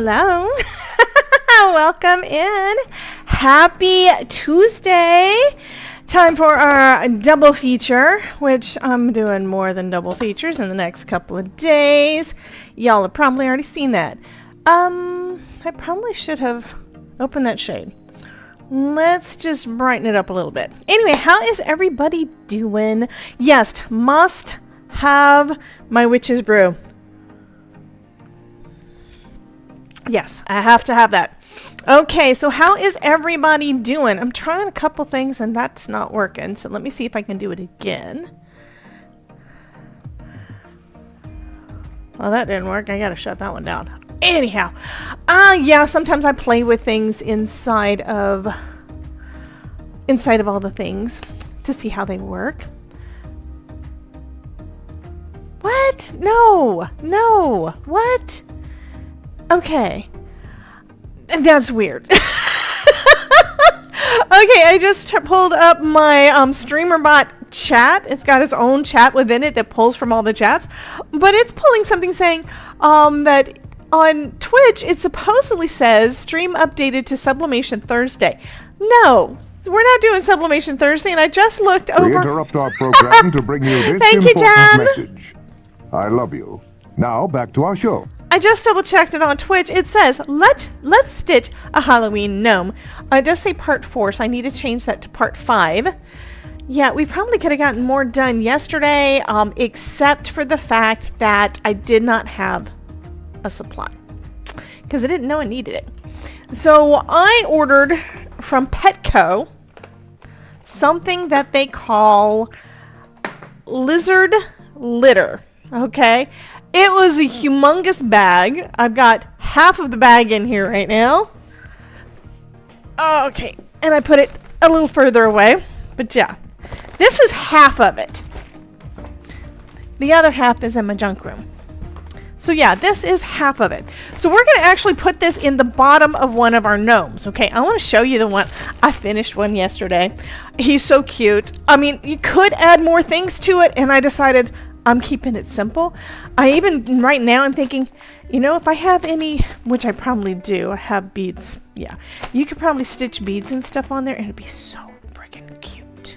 Hello. Welcome in. Happy Tuesday. Time for our double feature, which I'm doing more than double features in the next couple of days. Y'all have probably already seen that. I probably should have opened that shade. Let's just brighten it up a little bit. Anyway, how is everybody doing? Yes, must have my witch's brew. Yes, I have to have that. Okay, so how is everybody doing? I'm trying a couple things and that's not working. So let me see if I can do it again. Well, that didn't work. I gotta shut that one down. Anyhow, yeah, sometimes I play with things inside of all the things to see how they work. What? No, what? Okay. That's weird. Okay, I just pulled up my StreamerBot chat. It's got its own chat within it that pulls from all the chats. But it's pulling something saying that on Twitch, it supposedly says stream updated to Sublimation Thursday. No, we're not doing Sublimation Thursday, and I just looked over. We interrupt our program to bring you this Thank you, important Jan. message. I love you. Now back to our show. I just double checked it on Twitch. It says, let's stitch a Halloween gnome. It does say part 4, so I need to change that to part 5. Yeah, we probably could have gotten more done yesterday, except for the fact that I did not have a supply because I didn't know I needed it. So I ordered from Petco something that they call lizard litter. Okay, it was a humongous bag. I've got half of the bag in here right now. Okay, and I put it a little further away, but yeah, this is half of it. The other half is in my junk room. So yeah, this is half of it. So we're going to actually put this in the bottom of one of our gnomes. Okay, I want to show you the one. I finished one yesterday. He's so cute. I mean, you could add more things to it, and I decided I'm keeping it simple. Right now I'm thinking, you know, if I have any, which I probably do, I have beads. Yeah, you could probably stitch beads and stuff on there, and it'd be so freaking cute.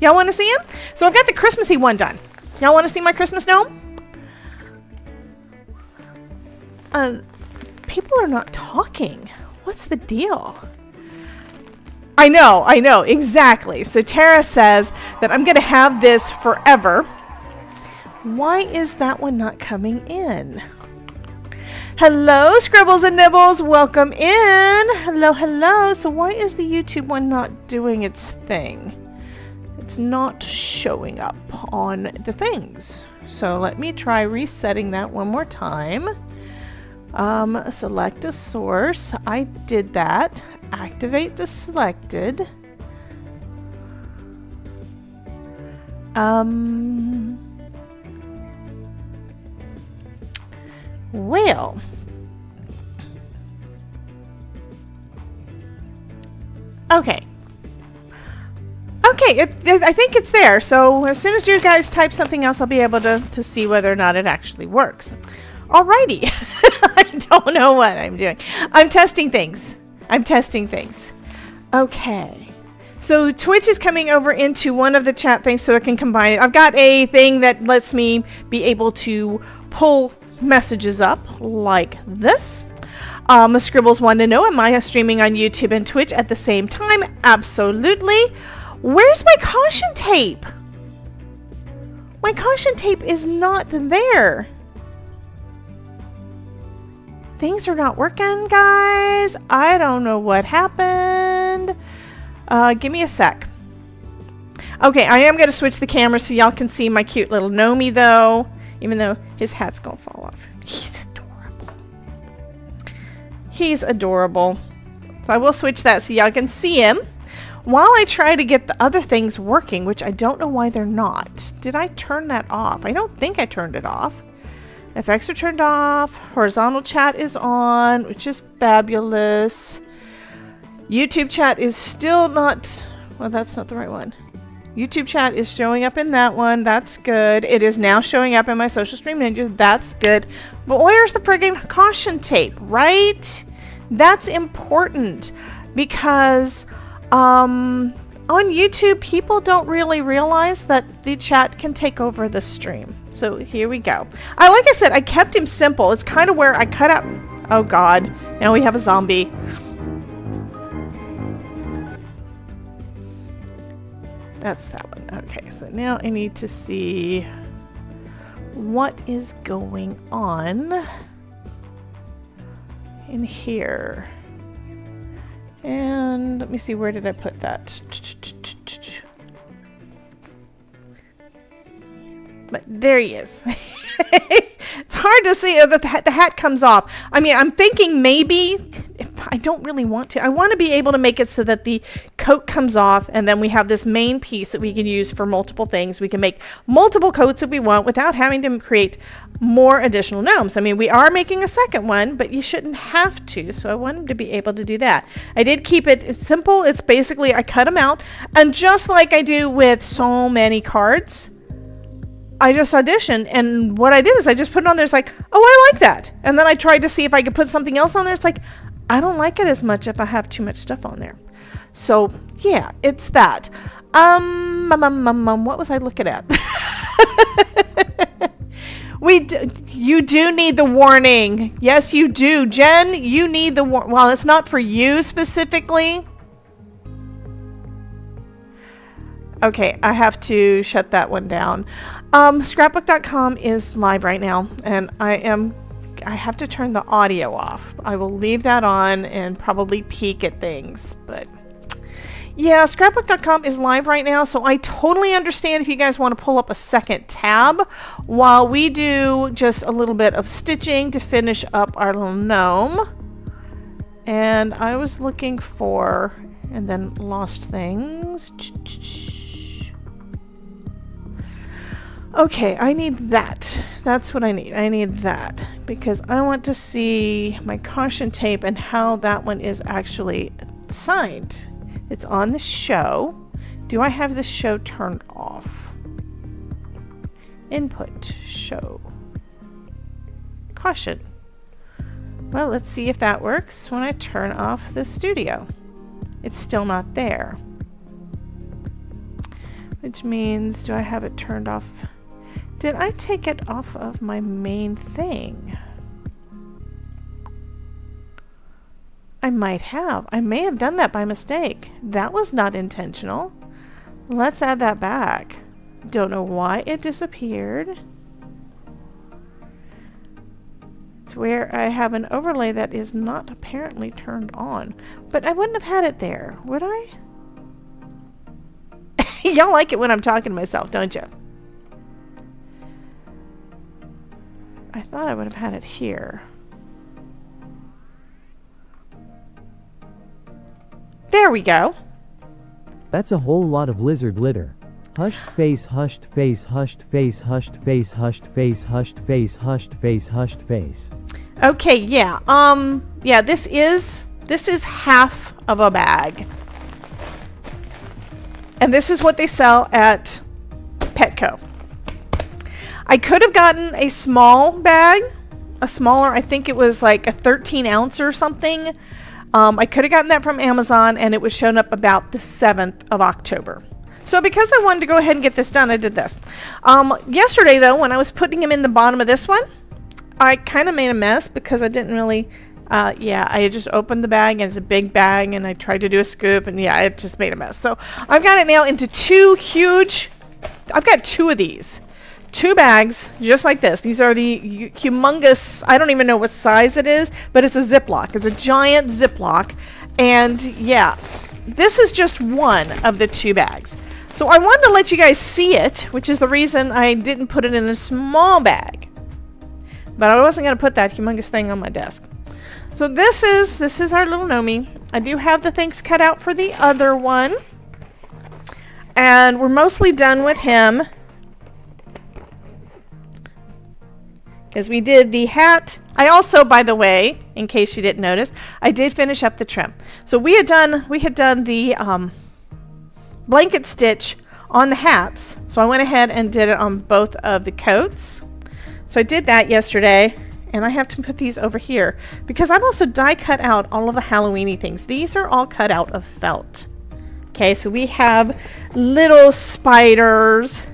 Y'all want to see him? So I've got the Christmassy one done. Y'all want to see my Christmas gnome? People are not talking. What's the deal? I know, exactly. So Tara says that I'm going to have this forever. Why is that one not coming in? Hello, Scribbles and Nibbles. Welcome in. Hello. So why is the YouTube one not doing its thing? It's not showing up on the things. So let me try resetting that one more time. Select a source. I did that. Activate the selected. Well, okay. I think it's there. So as soon as you guys type something else, I'll be able to see whether or not it actually works. Alrighty. I don't know what I'm doing. I'm testing things. Okay. So Twitch is coming over into one of the chat things so it can combine it. I've got a thing that lets me be able to pull messages up like this. Scribbles wanted to know, am I streaming on YouTube and Twitch at the same time? Absolutely. Where's my caution tape? My caution tape is not there. Things are not working, guys. I don't know what happened. Give me a sec. Okay, I am going to switch the camera so y'all can see my cute little gnomey, though. Even though his hat's going to fall off. He's adorable. So I will switch that so y'all can see him. While I try to get the other things working, which I don't know why they're not. Did I turn that off? I don't think I turned it off. Effects are turned off. Horizontal chat is on, which is fabulous. YouTube chat is still not... Well, that's not the right one. YouTube chat is showing up in that one. That's good. It is now showing up in my Social Stream Ninja. That's good. But where's the friggin' caution tape, right? That's important because on YouTube, people don't really realize that the chat can take over the stream. So here we go. Like I said, I kept him simple. It's kind of where I cut out. Oh God, now we have a zombie. That's that one. Okay, so now I need to see what is going on in here. And let me see, where did I put that? But there he is. It's hard to see that the hat comes off. I mean, I'm thinking maybe, I don't really want to. I want to be able to make it so that the coat comes off and then we have this main piece that we can use for multiple things. We can make multiple coats if we want without having to create more additional gnomes. I mean, we are making a second one, but you shouldn't have to. So I wanted to be able to do that. I did keep it simple. It's basically, I cut them out. And just like I do with so many cards, I just auditioned, and what I did is I just put it on there. It's like, oh, I like that. And then I tried to see if I could put something else on there. It's like, I don't like it as much if I have too much stuff on there. So yeah, it's that. What was I looking at? You do need the warning. Yes, you do. Jen, you need the well, it's not for you specifically. Okay, I have to shut that one down. Scrapbook.com is live right now, and I have to turn the audio off. I will leave that on and probably peek at things, but yeah, Scrapbook.com is live right now, so I totally understand if you guys want to pull up a second tab while we do just a little bit of stitching to finish up our little gnome. And I was looking for, and then lost things. Okay, I need that. That's what I need. I need that because I want to see my caution tape and how that one is actually signed. It's on the show. Do I have the show turned off? Input, show, caution. Well, let's see if that works when I turn off the studio. It's still not there. Which means, do I have it turned off? Did I take it off of my main thing? I might have. I may have done that by mistake. That was not intentional. Let's add that back. Don't know why it disappeared. It's where I have an overlay that is not apparently turned on. But I wouldn't have had it there, would I? Y'all like it when I'm talking to myself, don't you? I thought I would have had it here. There we go. That's a whole lot of lizard litter. Hushed face, hushed face, hushed face, hushed face, hushed face, hushed face, hushed face, hushed face. Okay, yeah. Yeah, this is half of a bag. And this is what they sell at Petco. I could have gotten a small bag, a smaller, I think it was like a 13 ounce or something. I could have gotten that from Amazon, and it was shown up about the 7th of October. So because I wanted to go ahead and get this done, I did this. Yesterday, though, when I was putting them in the bottom of this one, I kind of made a mess because I didn't really, yeah, I had just opened the bag, and it's a big bag, and I tried to do a scoop, and yeah, it just made a mess. So I've got it now into I've got two of these. 2 bags, just like this. These are the humongous, I don't even know what size it is, but it's a Ziploc. It's a giant Ziploc. And yeah, this is just one of the 2 bags. So I wanted to let you guys see it, which is the reason I didn't put it in a small bag. But I wasn't going to put that humongous thing on my desk. So this is our little Gnomie. I do have the things cut out for the other one. And we're mostly done with him. Because we did the hat. I also, by the way, in case you didn't notice, I did finish up the trim. So we had done the blanket stitch on the hats. So I went ahead and did it on both of the coats. So I did that yesterday, and I have to put these over here because I've also die cut out all of the Halloween-y things. These are all cut out of felt. Okay, so we have little spiders,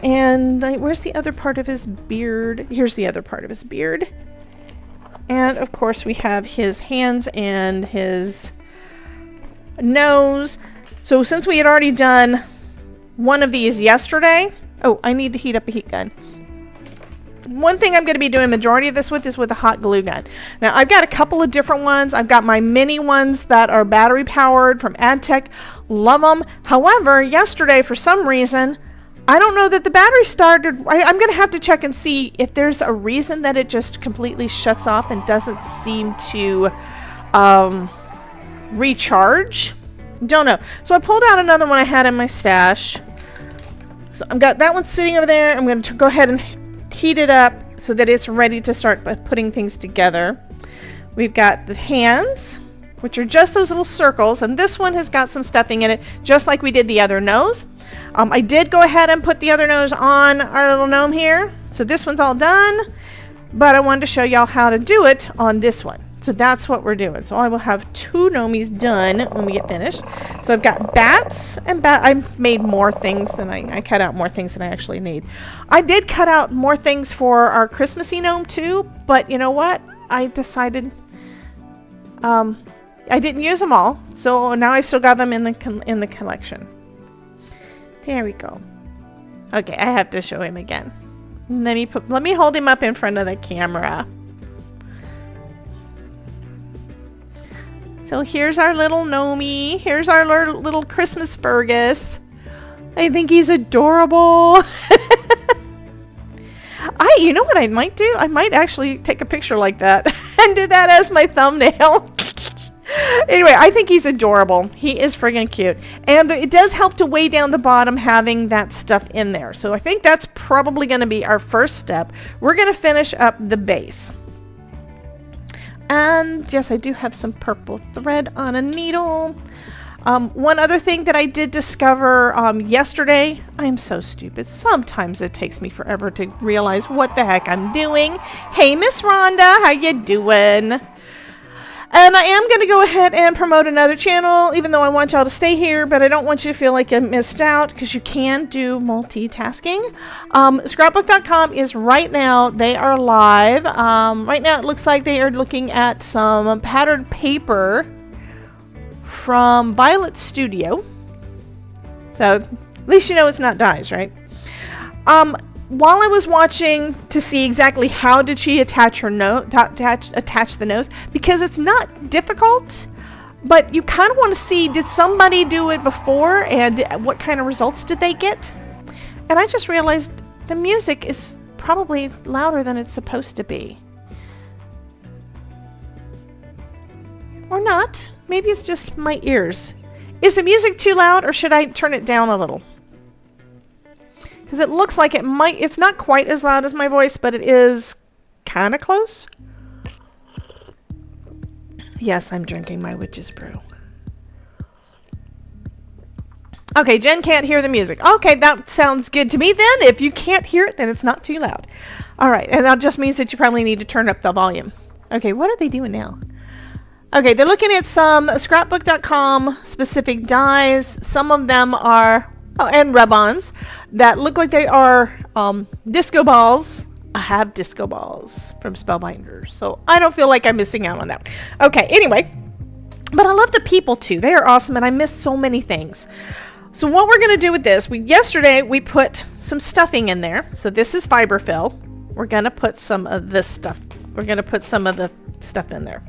and where's the other part of his beard? Here's the other part of his beard. And of course we have his hands and his nose. So since we had already done one of these yesterday, oh, I need to heat up a heat gun. One thing I'm going to be doing majority of this with is with a hot glue gun. Now I've got a couple of different ones. I've got my mini ones that are battery powered from Etched. Love them. However, yesterday for some reason, I don't know that the battery started. I'm going to have to check and see if there's a reason that it just completely shuts off and doesn't seem to recharge. Don't know. So I pulled out another one I had in my stash. So I've got that one sitting over there. I'm going to go ahead and heat it up so that it's ready to start putting things together. We've got the hands, which are just those little circles, and this one has got some stuffing in it, just like we did the other nose. I did go ahead and put the other nose on our little gnome here, so this one's all done, but I wanted to show y'all how to do it on this one. So that's what we're doing. So I will have 2 gnomies done when we get finished. So I've got bats and I made more things than I cut out more things than I actually need. I did cut out more things for our Christmassy gnome too, but you know what? I decided I didn't use them all, so now I've still got them in the collection. There we go. Okay, I have to show him again. Let me hold him up in front of the camera. So here's our little gnomie. Here's our little Christmas Fergus. I think he's adorable. You know what I might do? I might actually take a picture like that and do that as my thumbnail. Anyway, I think he's adorable. He is friggin' cute. And it does help to weigh down the bottom having that stuff in there. So I think that's probably going to be our first step. We're going to finish up the base. And yes, I do have some purple thread on a needle. One other thing that I did discover yesterday, I'm so stupid. Sometimes it takes me forever to realize what the heck I'm doing. Hey, Miss Rhonda, how you doing? And I am going to go ahead and promote another channel, even though I want y'all to stay here, but I don't want you to feel like you missed out, because you can do multitasking. Scrapbook.com is right now, they are live. Right now it looks like they are looking at some patterned paper from Violet Studio. So at least you know it's not dyes, right? While I was watching to see exactly how did she attach her attach the nose, because it's not difficult, but you kind of want to see, did somebody do it before and what kind of results did they get? And I just realized the music is probably louder than it's supposed to be. Or not. Maybe it's just my ears. Is the music too loud, or should I turn it down a little? Because it looks like it's not quite as loud as my voice, but it is kind of close. Yes, I'm drinking my witch's brew. Okay, Jen can't hear the music. Okay, that sounds good to me then. If you can't hear it, then it's not too loud. All right, and that just means that you probably need to turn up the volume. Okay, what are they doing now? Okay, they're looking at some scrapbook.com specific dyes. Some of them are... Oh, and rub-ons that look like they are disco balls. I have disco balls from Spellbinders, so I don't feel like I'm missing out on that. Okay, anyway, but I love the people too. They are awesome, and I missed so many things. So what we're going to do with this, yesterday we put some stuffing in there. So this is fiber fill. We're going to put some of this stuff. We're going to put some of the stuff in there.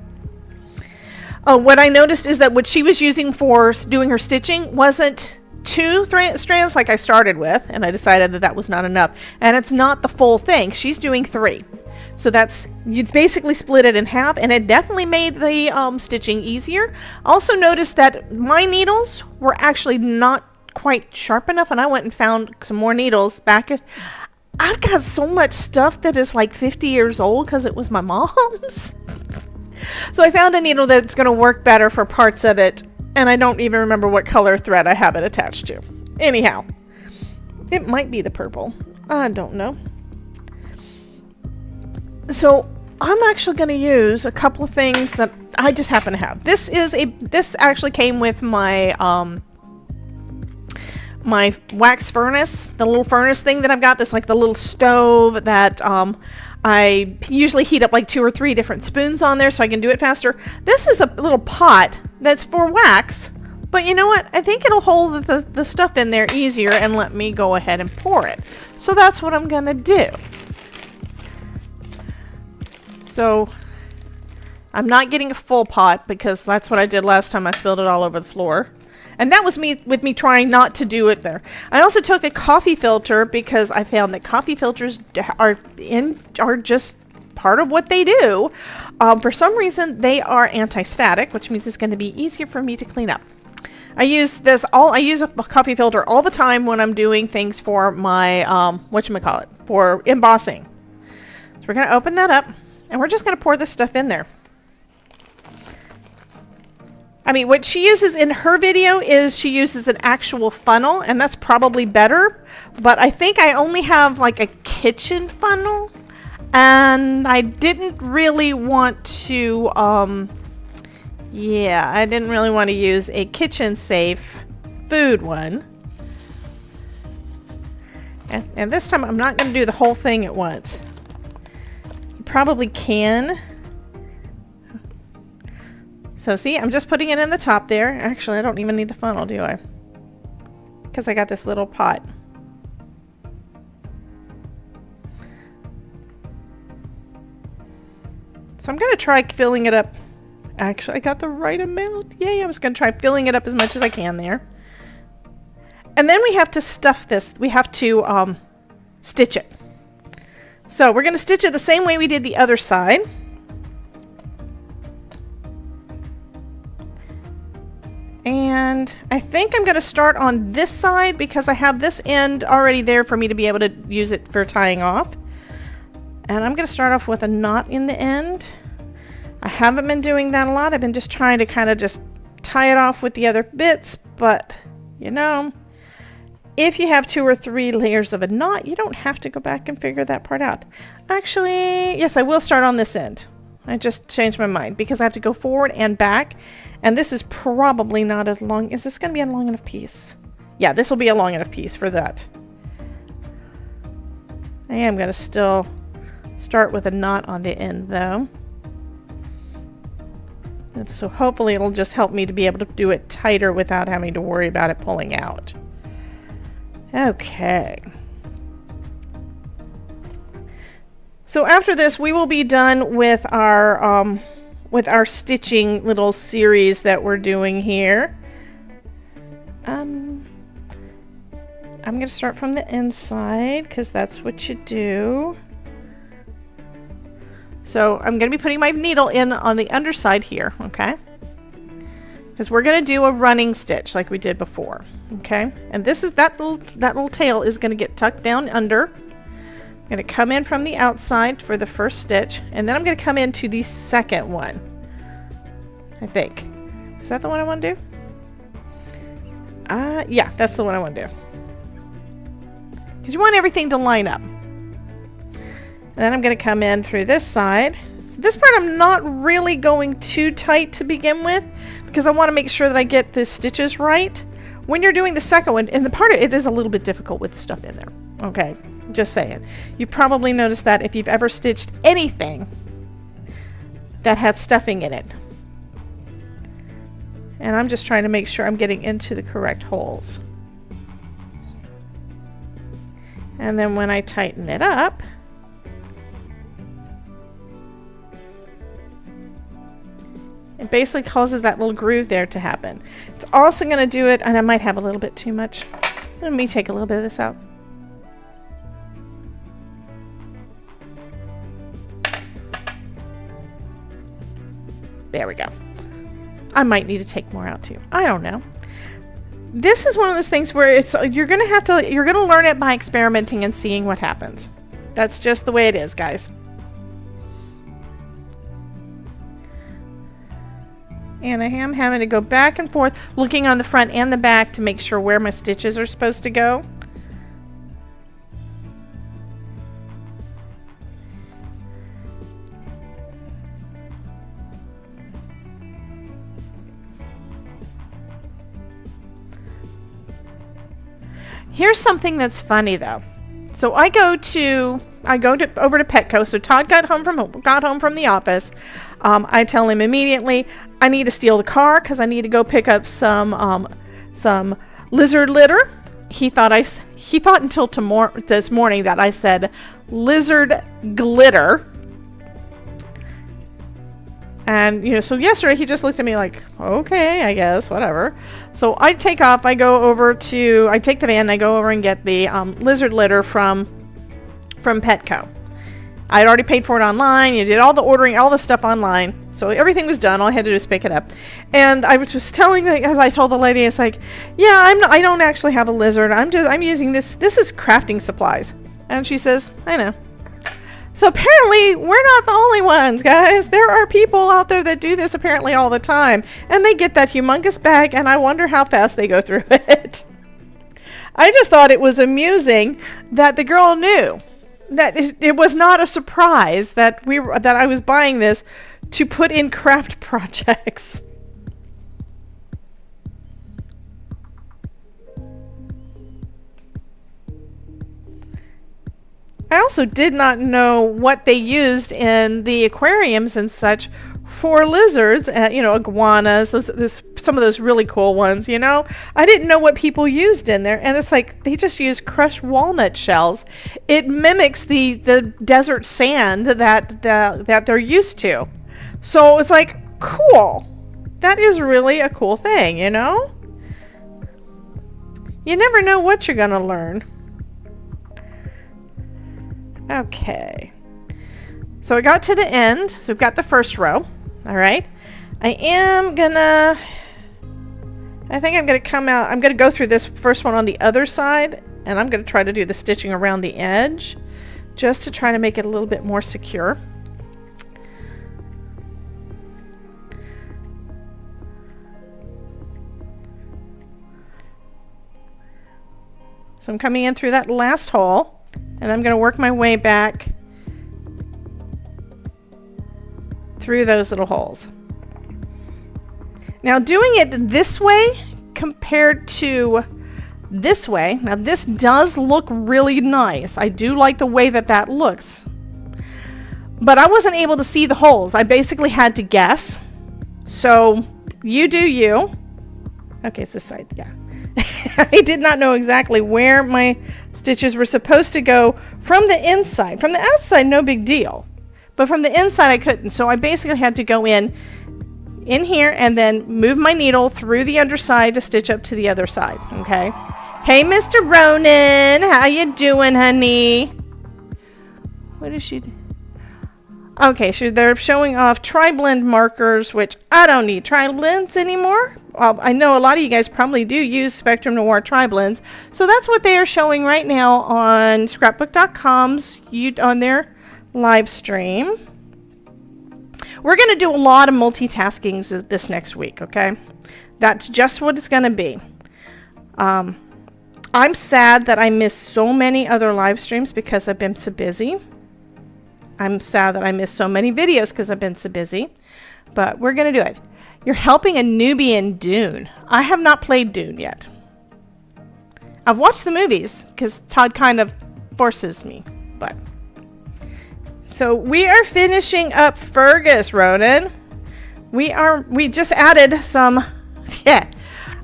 Oh, what I noticed is that what she was using for doing her stitching wasn't 2 strands like I started with, and I decided that that was not enough, and it's not the full thing. She's doing 3, so that's, you basically split it in half, and it definitely made the stitching easier. Also noticed that my needles were actually not quite sharp enough, and I went and found some more needles back at, I've got so much stuff that is like 50 years old because it was my mom's. So I found a needle that's going to work better for parts of it. And I don't even remember what color thread I have it attached to. Anyhow, It might be the purple. I don't know. So I'm actually going to use a couple of things that I just happen to have. This actually came with my my wax furnace, the little furnace thing that I've got. That's like the little stove that I usually heat up like 2 or 3 different spoons on there so I can do it faster. This is a little pot that's for wax, but you know what? I think it'll hold the stuff in there easier and let me go ahead and pour it. So that's what I'm gonna do. So I'm not getting a full pot because that's what I did last time. I spilled it all over the floor. And that was me trying not to do it there. I also took a coffee filter because I found that coffee filters are just part of what they do. For some reason, they are anti-static, which means it's going to be easier for me to clean up. I use a coffee filter all the time when I'm doing things for my whatchamacallit, for embossing. So we're going to open that up, and we're just going to pour this stuff in there. I mean, what she uses in her video is she uses an actual funnel, and that's probably better. But I think I only have like a kitchen funnel, and I didn't really want to, yeah, I didn't really want to use a kitchen safe food one. And this time I'm not going to do the whole thing at once. You probably can. So see, I'm just putting it in the top there. Actually, I don't even need the funnel, do I? Because I got this little pot. So I'm going to try filling it up. Actually, I got the right amount. Yay, I was going to try filling it up as much as I can there. And then we have to stuff this. We have to stitch it. So we're going to stitch it the same way we did the other side. And I think I'm going to start on this side because I have this end already there for me to be able to use it for tying off. And I'm going to start off with a knot in the end. I haven't been doing that a lot. I've been just trying to kind of just tie it off with the other bits. But, you know, if you have 2 or 3 layers of a knot, you don't have to go back and figure that part out. Actually, yes, I will start on this end. I just changed my mind because I have to go forward and back. And this is probably not as long. Is this going to be a long enough piece? Yeah, this will be a long enough piece for that. I am going to still start with a knot on the end though. And so hopefully it'll just help me to be able to do it tighter without having to worry about it pulling out. Okay. So after this, we will be done with our stitching little series that we're doing here. I'm going to start from the inside because that's what you do. So I'm going to be putting my needle in on the underside here, okay? Because we're going to do a running stitch like we did before, okay? And this is that little tail is going to get tucked down under. I'm going to come in from the outside for the first stitch, and then I'm going to come into the second one. I think. Is that the one I want to do? Yeah, that's the one I want to do. Because you want everything to line up. And then I'm going to come in through this side. So this part I'm not really going too tight to begin with because I want to make sure that I get the stitches right. When you're doing the second one, and the part it is a little bit difficult with the stuff in there. Okay, just saying. You probably noticed that if you've ever stitched anything that had stuffing in it. And I'm just trying to make sure I'm getting into the correct holes. And then when I tighten it up, it basically causes that little groove there to happen. It's also going to do it, and I might have a little bit too much. Let me take a little bit of this out. There we go. I might need to take more out too. I don't know. This is one of those things where it's you're gonna learn it by experimenting and seeing what happens. That's just the way it is, guys. And I am having to go back and forth, looking on the front and the back to make sure where my stitches are supposed to go. Here's something that's funny though. So I go over to Petco. So Todd got home from the office. I tell him immediately I need to steal the car because I need to go pick up some lizard litter. He thought until this morning that I said lizard glitter. And, you know, so yesterday he just looked at me like, okay, I guess, whatever. So I take off, I take the van, and I go over and get the lizard litter from Petco. I'd already paid for it online. You did all the ordering, all the stuff online. So everything was done. All I had to do was pick it up. And I was just telling, as I told the lady, it's like, yeah, I don't actually have a lizard. I'm using this. This is crafting supplies. And she says, I know. So apparently we're not the only ones, guys. There are people out there that do this apparently all the time. And they get that humongous bag, and I wonder how fast they go through it. I just thought it was amusing that the girl knew that it was not a surprise that I was buying this to put in craft projects. I also did not know what they used in the aquariums and such for lizards, iguanas. There's some of those really cool ones, you know. I didn't know what people used in there, and it's like they just use crushed walnut shells. It mimics the desert sand that they're used to. So it's like, cool. That is really a cool thing, you know. You never know what you're gonna learn. Okay, so I got to the end. So we've got the first row. All right, I think I'm gonna come out. I'm gonna go through this first one on the other side, and I'm gonna try to do the stitching around the edge just to try to make it a little bit more secure. So I'm coming in through that last hole. And I'm going to work my way back through those little holes. Now doing it this way compared to this way, now this does look really nice. I do like the way that looks. But I wasn't able to see the holes. I basically had to guess. So you do you. Okay, it's this side, yeah. I did not know exactly where my stitches were supposed to go from the inside. From the outside, no big deal. But from the inside, I couldn't. So I basically had to go in here and then move my needle through the underside to stitch up to the other side. Okay. Hey, Mr. Ronan. How you doing, honey? What is she do? Okay, so they're showing off tri-blend markers, which I don't need tri-blends anymore. Well, I know a lot of you guys probably do use Spectrum Noir tri-blends. So that's what they are showing right now on scrapbook.com's on their live stream. We're going to do a lot of multitasking this next week, okay? That's just what it's going to be. I'm sad that I missed so many other live streams because I've been so busy. I'm sad that I missed so many videos because I've been so busy. But we're going to do it. You're helping a newbie in Dune. I have not played Dune yet. I've watched the movies because Todd kind of forces me. But so we are finishing up Fergus, Ronan. We just added some. Yeah,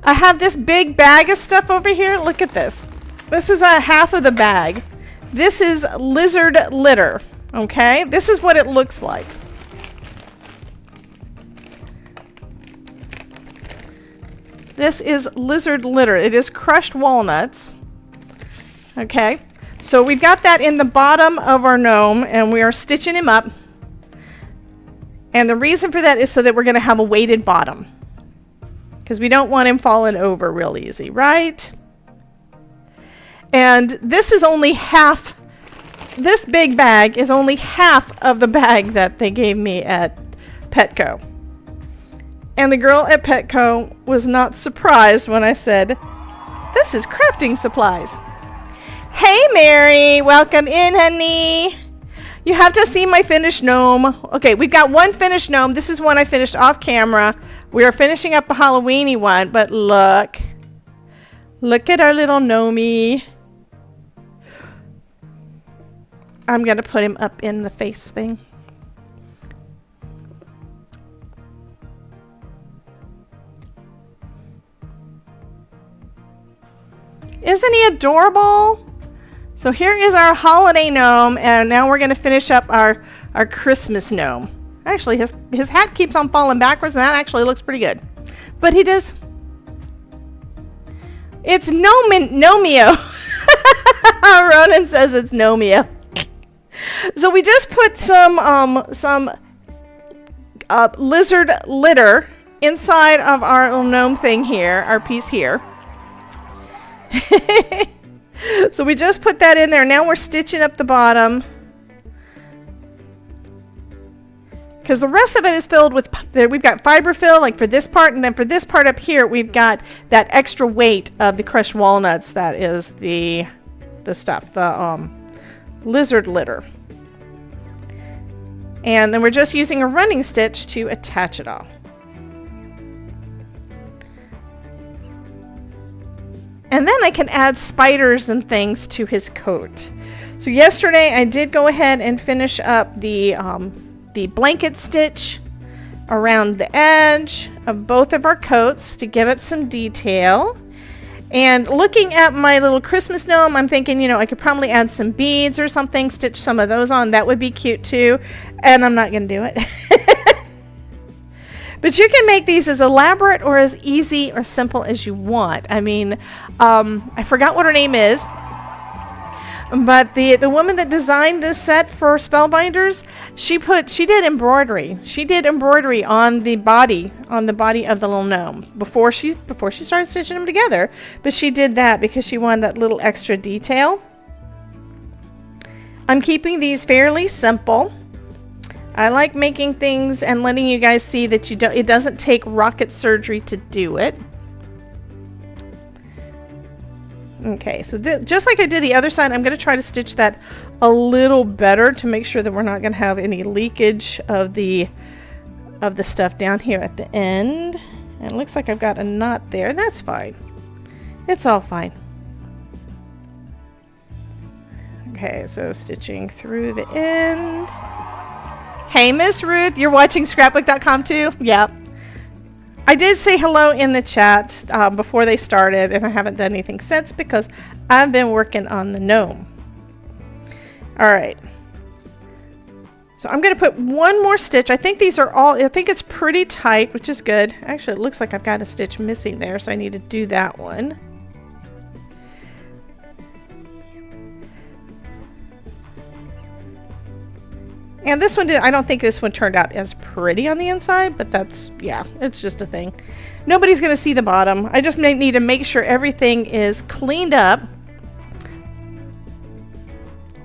I have this big bag of stuff over here. Look at this. This is a half of the bag. This is lizard litter. Okay, this is what it looks like. This is lizard litter. It is crushed walnuts. Okay, so we've got that in the bottom of our gnome, and we are stitching him up. And the reason for that is so that we're going to have a weighted bottom, because we don't want him falling over real easy, right? And this is only half. This big bag is only half of the bag that they gave me at Petco. And the girl at Petco was not surprised when I said, this is crafting supplies. Hey, Mary, welcome in, honey. You have to see my finished gnome. Okay, we've got one finished gnome. This is one I finished off camera. We are finishing up a Halloween-y one, but look. Look at our little gnomey. I'm going to put him up in the face thing. Isn't he adorable? So here is our holiday gnome, and now we're going to finish up our Christmas gnome. Actually, his hat keeps on falling backwards, and that actually looks pretty good. But he does... It's Gnomeo. Ronan says it's Gnomeo. So we just put some lizard litter inside of our little gnome thing here, our piece here. So we just put that in there. Now we're stitching up the bottom, because the rest of it is filled with, we've got fiber fill like for this part, and then for this part up here we've got that extra weight of the crushed walnuts. That is the stuff, the lizard litter. And then we're just using a running stitch to attach it all. And then I can add spiders and things to his coat. So yesterday I did go ahead and finish up the blanket stitch around the edge of both of our coats to give it some detail. And looking at my little Christmas gnome, I'm thinking, you know, I could probably add some beads or something, stitch some of those on. That would be cute too. And I'm not going to do it. But you can make these as elaborate or as easy or simple as you want. I mean, I forgot what her name is, but the woman that designed this set for Spellbinders, she did embroidery. She did embroidery on the body of the little gnome before she started stitching them together. But she did that because she wanted that little extra detail. I'm keeping these fairly simple. I like making things and letting you guys see that it doesn't take rocket surgery to do it. Okay, so just like I did the other side, I'm going to try to stitch that a little better to make sure that we're not going to have any leakage of the stuff down here at the end. And it looks like I've got a knot there. That's fine. It's all fine. Okay, so stitching through the end. Hey, Miss Ruth, you're watching scrapbook.com too? Yep. I did say hello in the chat before they started, and I haven't done anything since because I've been working on the gnome. All right. So I'm going to put one more stitch. I think these are all, I think it's pretty tight, which is good. Actually, it looks like I've got a stitch missing there, so I need to do that one. And this one, I don't think this one turned out as pretty on the inside, but that's, yeah, it's just a thing. Nobody's going to see the bottom. I just need to make sure everything is cleaned up.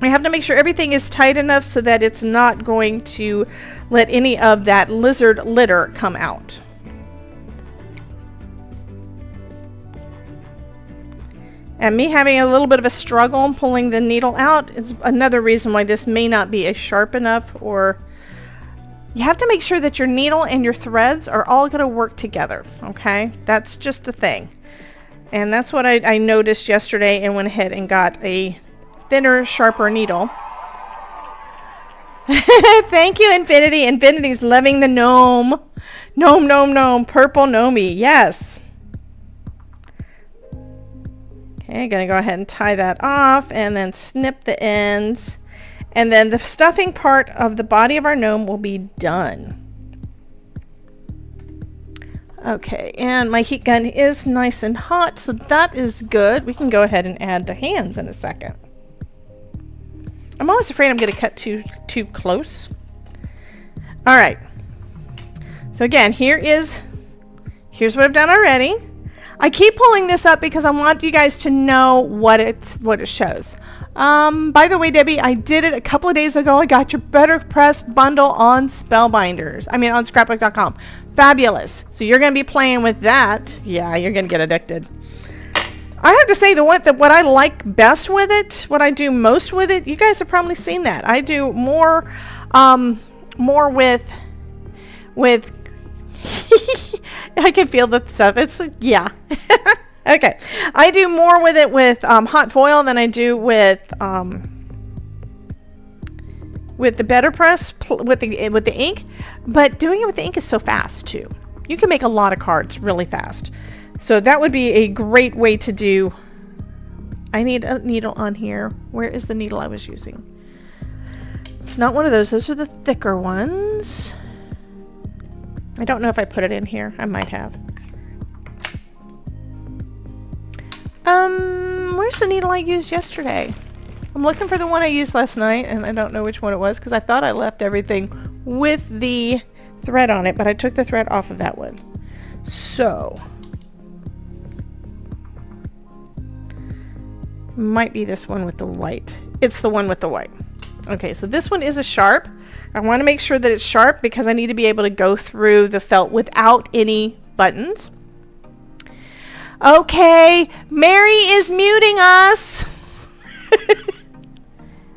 I have to make sure everything is tight enough so that it's not going to let any of that lizard litter come out. And me having a little bit of a struggle pulling the needle out is another reason why this may not be as sharp enough. Or you have to make sure that your needle and your threads are all going to work together. Okay, that's just a thing. And that's what I noticed yesterday and went ahead and got a thinner, sharper needle. Thank you, Infinity. Infinity's loving the gnome. Gnome. Purple gnomey. Yes. Okay, gonna go ahead and tie that off and then snip the ends. And then the stuffing part of the body of our gnome will be done. Okay, and my heat gun is nice and hot, so that is good. We can go ahead and add the hands in a second. I'm always afraid I'm gonna cut too close. All right. So again, here's what I've done already. I keep pulling this up because I want you guys to know what it shows. By the way, Debbie, I did it a couple of days ago. I got your Better Press bundle on Spellbinders. I mean, on scrapbook.com. Fabulous. So you're going to be playing with that. Yeah, you're going to get addicted. I have to say what I like best with it, what I do most with it, you guys have probably seen that. I do more with I can feel the stuff. It's, yeah. Okay, I do more with it with hot foil than I do with the Better Press with the ink, but doing it with the ink is so fast too. You can make a lot of cards really fast, so that would be a great way to do. I need a needle on here. Where is the needle I was using? It's not one of those. Those are the thicker ones. I don't know if I put it in here. I might have. Where's the needle I used yesterday? I'm looking for the one I used last night, and I don't know which one it was because I thought I left everything with the thread on it, but I took the thread off of that one. So, might be this one with the white. It's the one with the white. Okay, so this one is a sharp. I want to make sure that it's sharp because I need to be able to go through the felt without any buttons. Okay, Mary is muting us.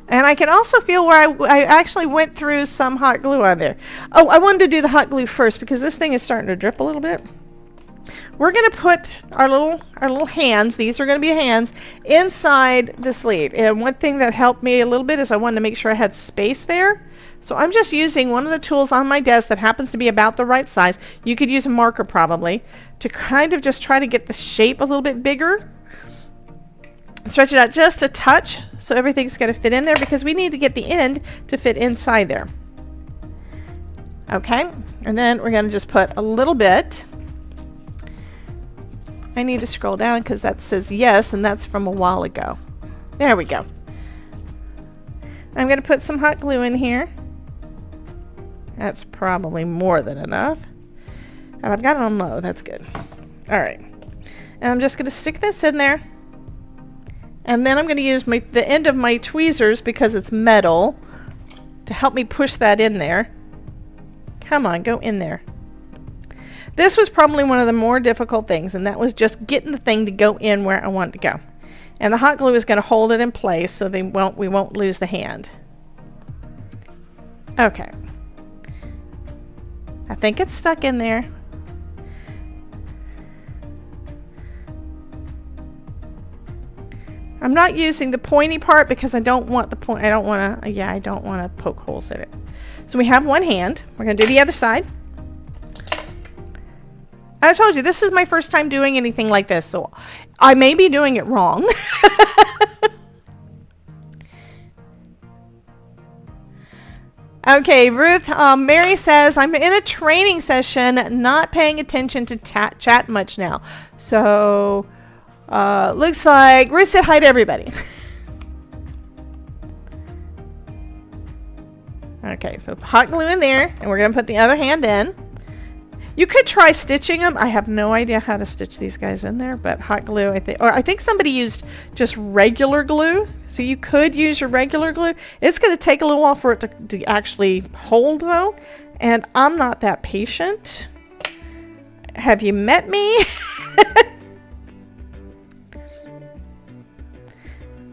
And I can also feel where I actually went through some hot glue on there. Oh, I wanted to do the hot glue first because this thing is starting to drip a little bit. We're going to put our little hands, these are going to be hands, inside the sleeve. And one thing that helped me a little bit is I wanted to make sure I had space there. So I'm just using one of the tools on my desk that happens to be about the right size. You could use a marker probably to kind of just try to get the shape a little bit bigger. Stretch it out just a touch so everything's going to fit in there because we need to get the end to fit inside there. Okay, and then we're going to just put a little bit. I need to scroll down because that says yes, and that's from a while ago. There we go. I'm going to put some hot glue in here. That's probably more than enough. And I've got it on low. That's good. All right. And I'm just going to stick this in there. And then I'm going to use the end of my tweezers because it's metal to help me push that in there. Come on, go in there. This was probably one of the more difficult things, and that was just getting the thing to go in where I want it to go. And the hot glue is going to hold it in place so we won't lose the hand. Okay. I think it's stuck in there. I'm not using the pointy part because I don't want the point. I don't want to poke holes in it. So we have one hand. We're going to do the other side. I told you, this is my first time doing anything like this, so I may be doing it wrong. Okay, Ruth, Mary says, I'm in a training session, not paying attention to chat much now. So, looks like Ruth said hi to everybody. Okay, so hot glue in there, and we're going to put the other hand in. You could try stitching them. I have no idea how to stitch these guys in there, but hot glue, I think somebody used just regular glue. So you could use your regular glue. It's going to take a little while for it to actually hold though. And I'm not that patient. Have you met me?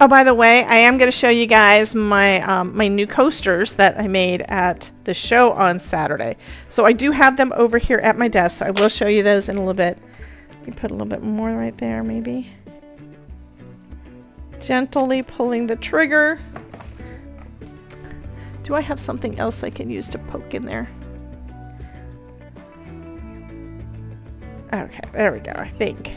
Oh, by the way, I am going to show you guys my my new coasters that I made at the show on Saturday. So I do have them over here at my desk. So I will show you those in a little bit. You put a little bit more right there, maybe. Gently pulling the trigger. Do I have something else I can use to poke in there? Okay, there we go, I think.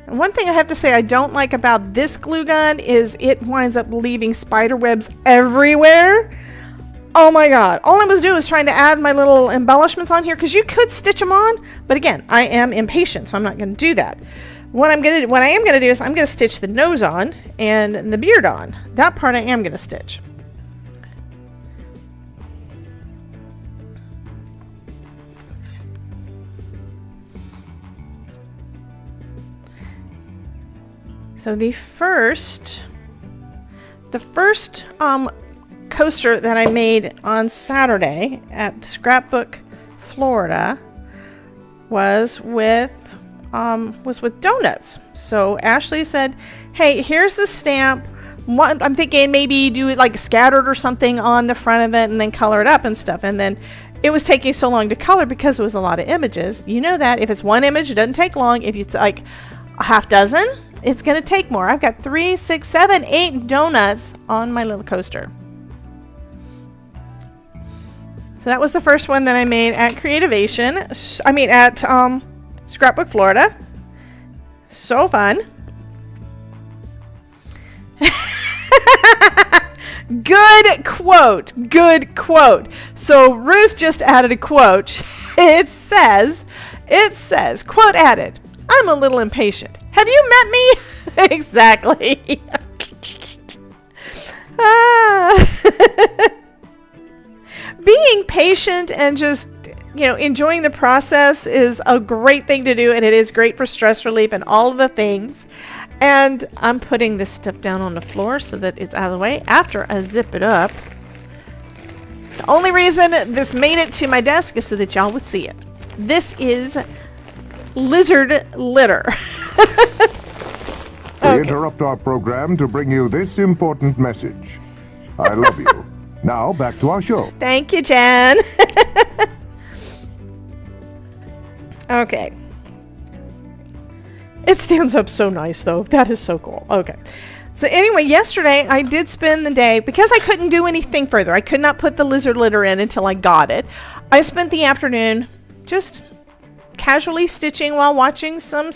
And one thing I have to say I don't like about this glue gun is it winds up leaving spider webs everywhere. Oh my god. All I was doing was trying to add my little embellishments on here because you could stitch them on, but again, I am impatient, so I'm not going to do that. What I am going to do is I'm going to stitch the nose on and the beard on. That part I am going to stitch. So the first coaster that I made on Saturday at Scrapbook, Florida, was with donuts. So Ashley said, "Hey, here's the stamp. I'm thinking maybe do it like scattered or something on the front of it, and then color it up and stuff." And then it was taking so long to color because it was a lot of images. You know that if it's one image, it doesn't take long. If it's like a half dozen, it's going to take more. I've got 3, 6, 7, 8 donuts on my little coaster. So that was the first one that I made at Creativation. At Scrapbook, Florida. So fun. Good quote. Good quote. So Ruth just added a quote. It says, quote added, "I'm a little impatient. Have you met me?" Exactly. Being patient and just, enjoying the process is a great thing to do, and it is great for stress relief and all of the things. And I'm putting this stuff down on the floor so that it's out of the way after I zip it up. The only reason this made it to my desk is so that y'all would see it. This is lizard litter. We interrupt our program to bring you this important message. I love you. Now back to our show. Thank you, Jan. Okay. It stands up so nice, though. That is so cool. Okay. So anyway, yesterday I did spend the day, because I couldn't do anything further. I could not put the lizard litter in until I got it. I spent the afternoon just casually stitching while watching some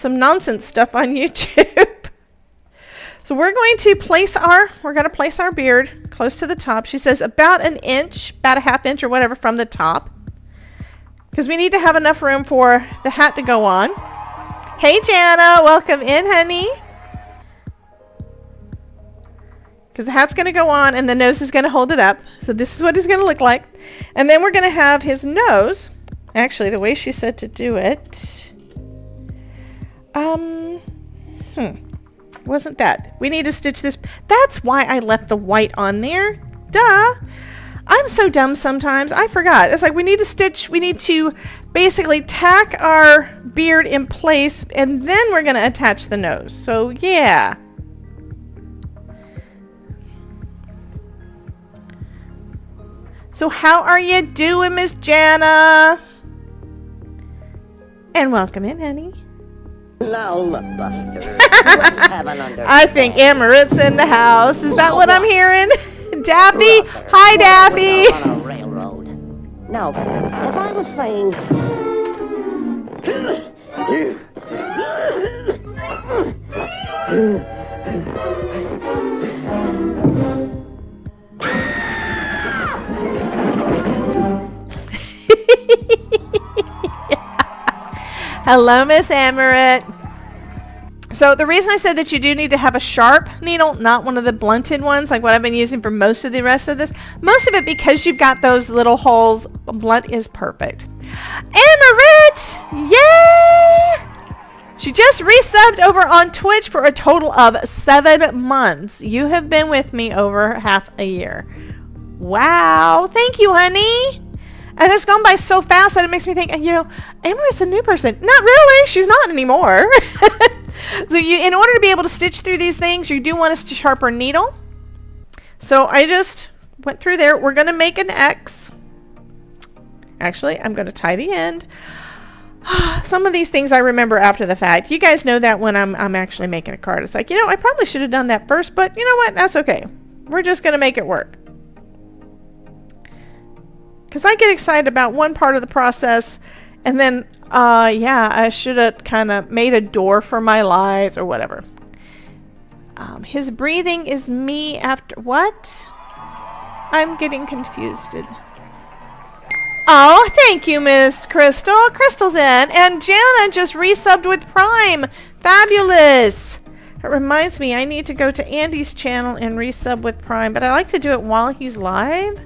nonsense stuff on YouTube. So we're going to place our beard close to the top. She says about an inch, about a half inch or whatever from the top, because we need to have enough room for the hat to go on. Hey Jana, welcome in, honey. Because the hat's going to go on and the nose is going to hold it up. So this is what it's going to look like. And then we're going to have his nose. Actually, the way she said to do it. Wasn't that? We need to stitch this. That's why I left the white on there. Duh. I'm so dumb sometimes. I forgot. It's like we need to stitch. We need to basically tack our beard in place and then we're going to attach the nose. So yeah. So how are you doing, Miss Jana? And welcome in, honey. Now look, Buster. Let's have an understanding. I think Amaret's in the house. Is that what I'm hearing? Daffy? Hi, Daffy. On a railroad. Now, as I was saying... Hello, Miss Amaret. So the reason I said that you do need to have a sharp needle, not one of the blunted ones like what I've been using for most of the rest of this, most of it because you've got those little holes, blunt is perfect. Amaret! Yay! She just resubbed over on Twitch for a total of 7 months. You have been with me over half a year. Wow. Thank you, honey. And it's gone by so fast that it makes me think, Amaret's a new person. Not really. She's not anymore. So in order to be able to stitch through these things, you do want a sharper needle. So I just went through there. We're going to make an X. Actually, I'm going to tie the end. Some of these things I remember after the fact. You guys know that when I'm actually making a card. It's like, I probably should have done that first, but you know what? That's okay. We're just going to make it work. Because I get excited about one part of the process, and then, I should have kind of made a door for my lights or whatever. His breathing is me after what? I'm getting confused. Oh, thank you, Miss Crystal. Crystal's in, and Jana just resubbed with Prime. Fabulous. It reminds me, I need to go to Andy's channel and resub with Prime, but I like to do it while he's live.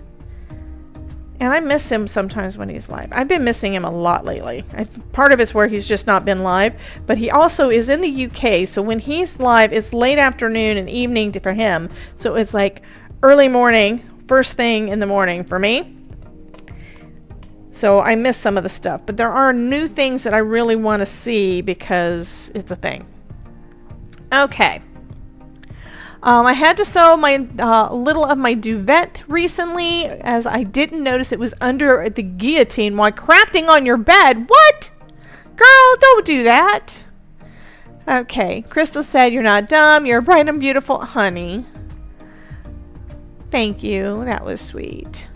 And I miss him sometimes when he's live. I've been missing him a lot lately. Part of it's where he's just not been live, but he also is in the UK. So when he's live, it's late afternoon and evening for him. So it's like early morning, first thing in the morning for me. So I miss some of the stuff, but there are new things that I really want to see because it's a thing. Okay. I had to sew my little of my duvet recently, as I didn't notice it was under the guillotine while crafting on your bed. What? Girl, don't do that. Okay, Crystal said, you're not dumb, you're bright and beautiful. Honey. Thank you, that was sweet.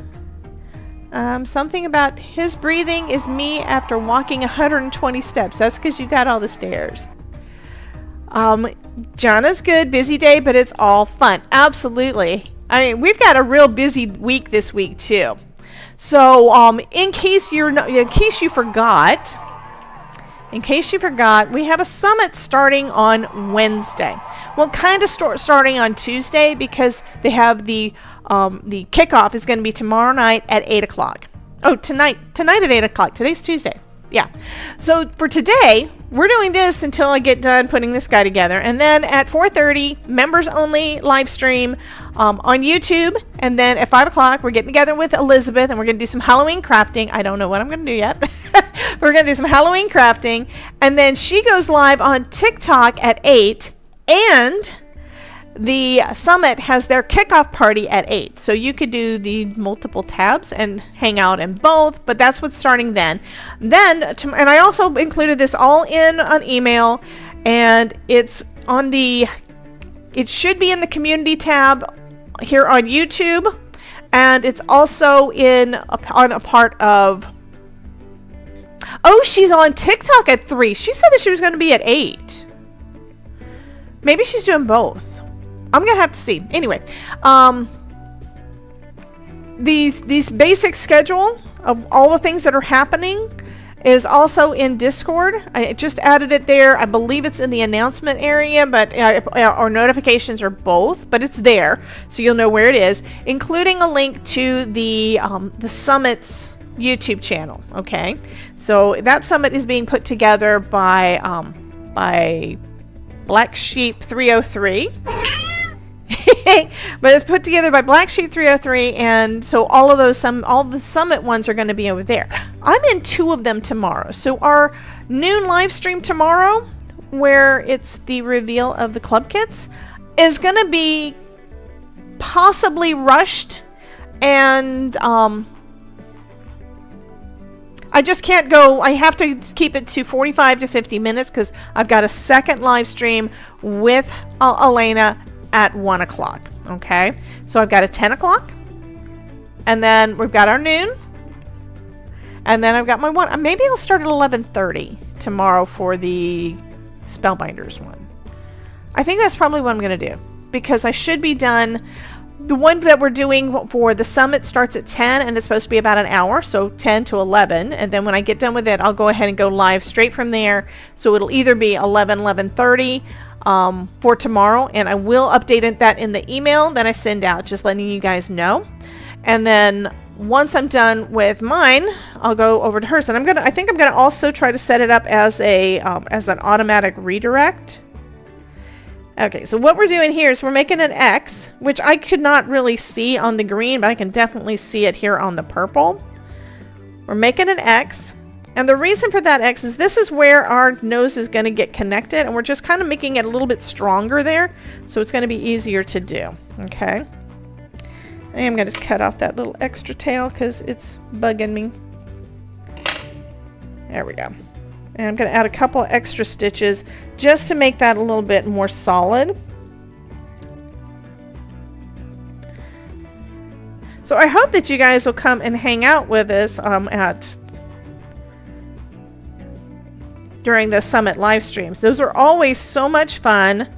Something about his breathing is me after walking 120 steps. That's because you got all the stairs. Jana's good, busy day, but it's all fun. Absolutely. I mean, we've got a real busy week this week too. So, in case you forgot, we have a summit starting on Wednesday. Well, kind of starting on Tuesday because they have the kickoff is going to be tomorrow night at 8 o'clock. Oh, tonight at 8 o'clock. Today's Tuesday. Yeah. So for today, we're doing this until I get done putting this guy together. And then at 4:30, members only live stream on YouTube. And then at 5 o'clock, we're getting together with Elizabeth and we're going to do some Halloween crafting. I don't know what I'm going to do yet. We're going to do some Halloween crafting. And then she goes live on TikTok at 8. And the summit has their kickoff party at 8. So you could do the multiple tabs and hang out in both, but that's what's starting then. And I also included this all in an email, and it should be in the community tab here on YouTube, and it's also on a part of, oh, she's on TikTok at 3. She said that she was going to be at 8. Maybe she's doing both. I'm gonna have to see. Anyway, these basic schedule of all the things that are happening is also in Discord. I just added it there. I believe it's in the announcement area, but our notifications are both, but it's there, so you'll know where it is, including a link to the summit's YouTube channel. Okay, so that summit is being put together by Black Sheep 303. But it's put together by Black Sheep 303, and so all the summit ones are going to be over there. I'm in 2 of them tomorrow. So our noon live stream tomorrow, where it's the reveal of the club kits, is going to be possibly rushed, and I just can't go. I have to keep it to 45 to 50 minutes because I've got a second live stream with Elena at 1 o'clock. Okay, so I've got a 10 o'clock, and then we've got our noon, and then I've got my 1. Maybe I'll start at 11:30 tomorrow for the Spellbinders one. I think that's probably what I'm going to do because I should be done. The one that we're doing for the summit starts at 10, and it's supposed to be about an hour, so 10 to 11. And then when I get done with it, I'll go ahead and go live straight from there. So it'll either be 11:30 for tomorrow, and I will update that in the email that I send out, just letting you guys know. And then once I'm done with mine, I'll go over to hers, and I think I'm gonna also try to set it up as an automatic redirect. Okay, so what we're doing here is we're making an X, which I could not really see on the green, but I can definitely see it here on the purple. We're making an X, and the reason for that X is this is where our nose is going to get connected, and we're just kind of making it a little bit stronger there, so it's going to be easier to do. Okay, I am going to cut off that little extra tail because it's bugging me. There we go. And I'm going to add a couple extra stitches just to make that a little bit more solid. So I hope that you guys will come and hang out with us during the summit live streams. Those are always so much fun.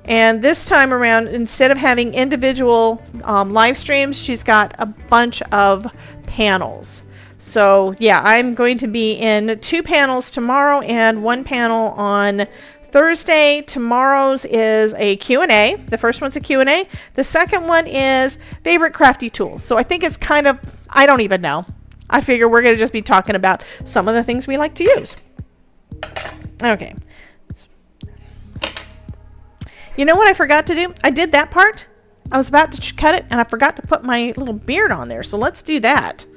And this time around, instead of having individual live streams, she's got a bunch of panels. So yeah, I'm going to be in 2 panels tomorrow and 1 panel on Thursday. Tomorrow's is a Q&A. The first one's a Q&A. The second one is favorite crafty tools. So I think it's kind of, I don't even know. I figure we're going to just be talking about some of the things we like to use. Okay. You know what I forgot to do? I did that part. I was about to cut it, and I forgot to put my little beard on there. So let's do that.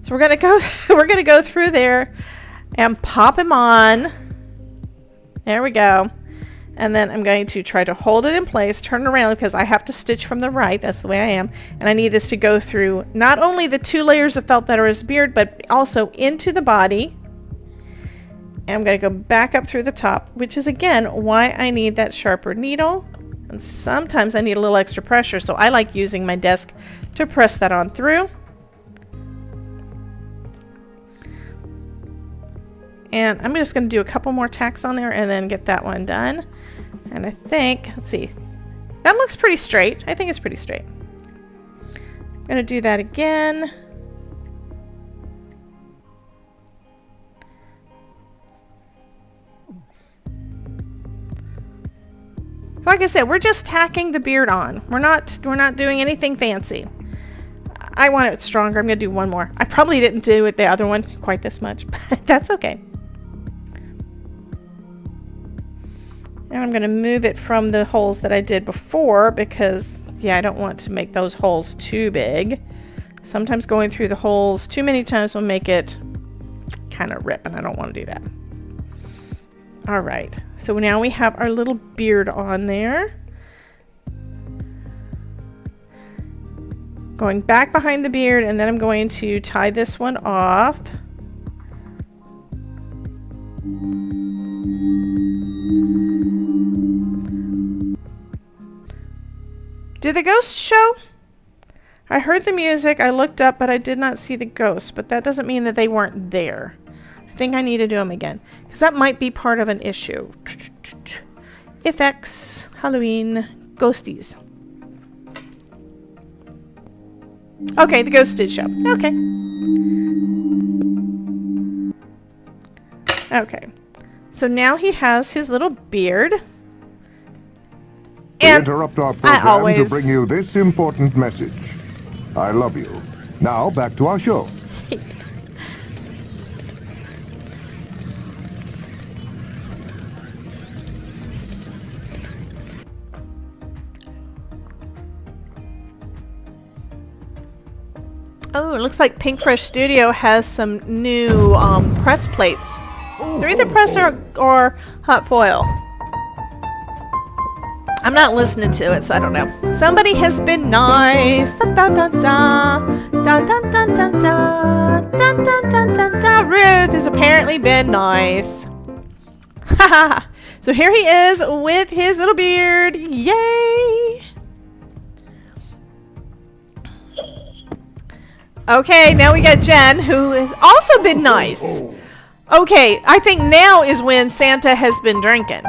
So we're gonna go through there and pop him on. There we go. And then I'm going to try to hold it in place, turn it around because I have to stitch from the right. That's the way I am. And I need this to go through not only the 2 layers of felt that are his beard, but also into the body. And I'm going to go back up through the top, which is again why I need that sharper needle. And sometimes I need a little extra pressure, so I like using my desk to press that on through. And I'm just going to do a couple more tacks on there and then get that one done. And I think, let's see, that looks pretty straight. I think it's pretty straight. I'm going to do that again. So like I said, we're just tacking the beard on. We're not doing anything fancy. I want it stronger. I'm going to do one more. I probably didn't do it the other one quite this much, but that's okay. And I'm going to move it from the holes that I did before because, yeah, I don't want to make those holes too big. Sometimes going through the holes too many times will make it kind of rip, and I don't want to do that. All right, so now we have our little beard on there. Going back behind the beard, and then I'm going to tie this one off. Did the ghost show? I heard the music, I looked up, but I did not see the ghost, but that doesn't mean that they weren't there. I think I need to do them again, because that might be part of an issue. Effects, Halloween, ghosties. Okay, the ghost did show. Okay. Okay. So now he has his little beard. We interrupt our program to always bring you this important message. I love you. Now back to our show. Oh, it looks like Pink Fresh Studio has some new press plates. They're either press or hot foil. I'm not listening to it, so I don't know. Somebody has been nice. Da, da, da, da. Da, da, da, da, da. Da, da, da, da, da. Ruth has apparently been nice. Haha. So here he is with his little beard. Yay! Okay, now we got Jen, who has also been nice. Okay, I think now is when Santa has been drinking.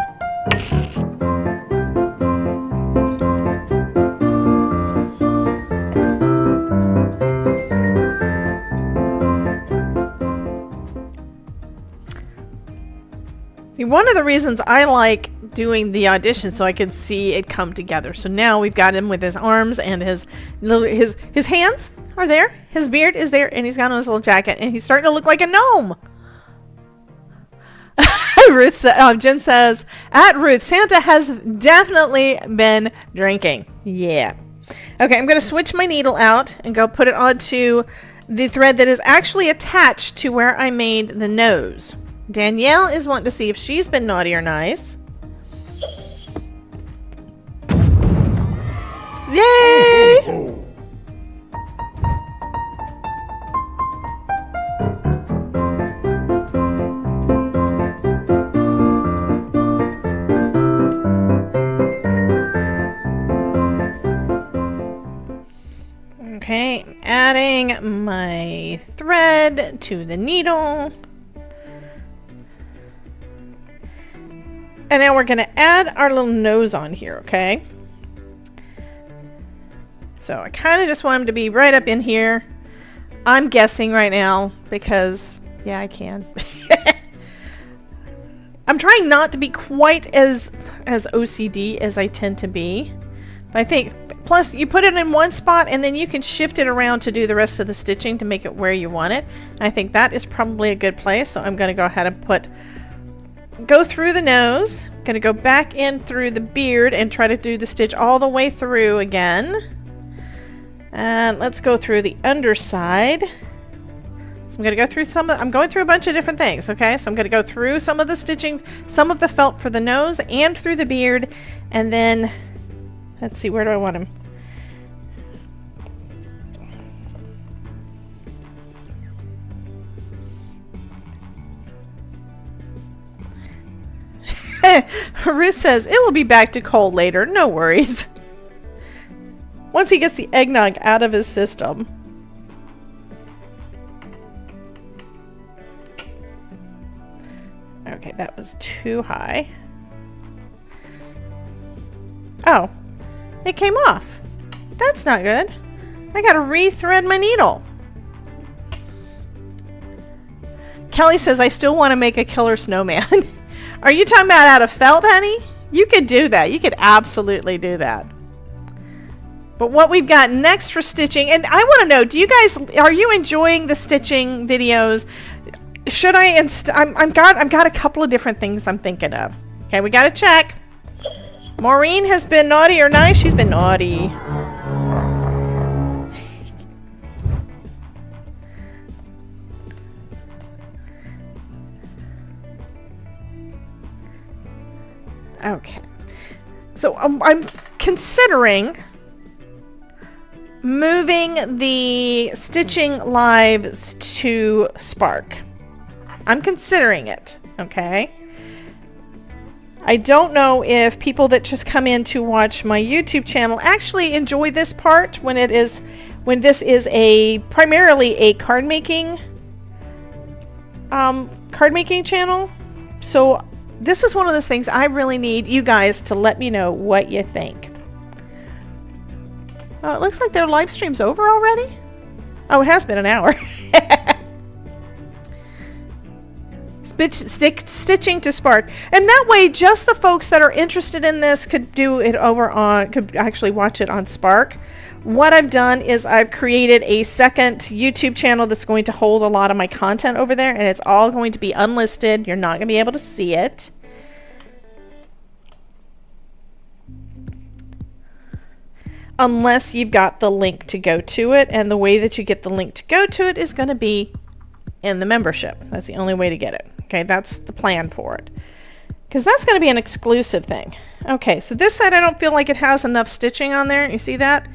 See, one of the reasons I like doing the audition so I can see it come together. So now we've got him with his arms and his hands are there. His beard is there, and he's got on his little jacket, and he's starting to look like a gnome. Jen says, at Ruth, Santa has definitely been drinking. Yeah. Okay, I'm going to switch my needle out and go put it onto the thread that is actually attached to where I made the nose. Danielle is wanting to see if she's been naughty or nice. Yay! Okay, I'm adding my thread to the needle. And now we're going to add our little nose on here, okay? So I kind of just want him to be right up in here. I'm guessing right now because, yeah, I can. I'm trying not to be quite as OCD as I tend to be. But I think, plus you put it in one spot and then you can shift it around to do the rest of the stitching to make it where you want it. I think that is probably a good place. So I'm going to go ahead and go through the nose. Going to go back in through the beard and try to do the stitch all the way through again. And let's go through the underside. Let's I'm going to go through I'm going through a bunch of different things, okay? So I'm going to go through some of the stitching, some of the felt for the nose and through the beard, and then let's see, where do I want him? Ruth says, it will be back to cold later. No worries. Once he gets the eggnog out of his system. Okay, that was too high. Oh, it came off. That's not good. I gotta re-thread my needle. Kelly says, I still want to make a killer snowman. Are you talking about out of felt, honey? You could do that. You could absolutely do that. But what we've got next for stitching, and I want to know, are you enjoying the stitching videos? Should I, I've got a couple of different things I'm thinking of. Okay, we got to check. Maureen has been naughty or nice? She's been naughty. Okay, so I'm considering moving the stitching lives to Spark. I'm considering it, okay? I don't know if people that just come in to watch my YouTube channel actually enjoy this part when this is primarily a card making channel. So this is one of those things I really need you guys to let me know what you think. Oh, it looks like their live stream's over already. Oh, it has been an hour. Stitching to Spark, and that way just the folks that are interested in this could could actually watch it on Spark. What I've done is I've created a second YouTube channel that's going to hold a lot of my content over there, and it's all going to be unlisted. You're not going to be able to see it. Unless you've got the link to go to it, and the way that you get the link to go to it is going to be in the membership. That's the only way to get it. Okay, that's the plan for it. Because that's going to be an exclusive thing. Okay, so this side I don't feel like it has enough stitching on there. You see that?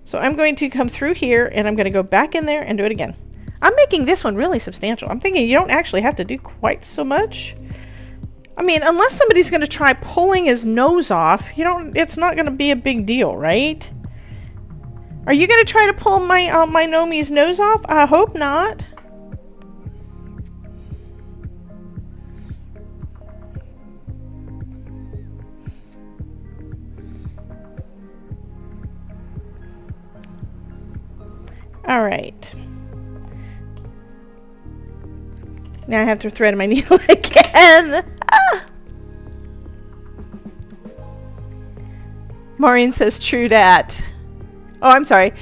So I'm going to come through here, and I'm going to go back in there and do it again. I'm making this one really substantial. I'm thinking you don't actually have to do quite so much. I mean, unless somebody's going to try pulling his nose off, it's not going to be a big deal, right? Are you going to try to pull my Nomi's nose off? I hope not. All right. Now I have to thread my needle again. Ah! Maureen says, true dat. Oh, I'm sorry.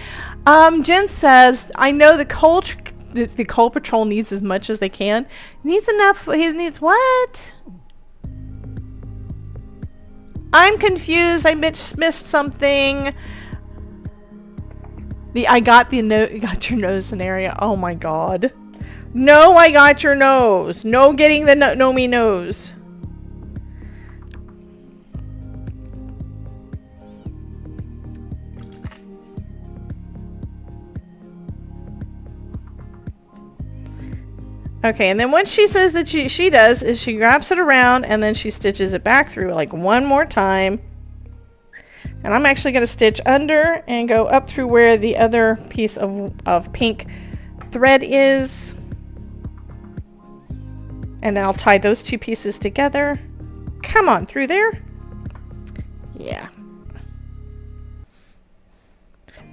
Jen says, I know the coal patrol needs as much as they can. Needs enough. He needs what? I'm confused. I missed something. I got your nose scenario. Oh my god. No, I got your nose. No getting the Nomi nose. Okay, and then what she says that she does is she wraps it around and then she stitches it back through like one more time. And I'm actually going to stitch under and go up through where the other piece of pink thread is. And then I'll tie those two pieces together. Come on through there. Yeah.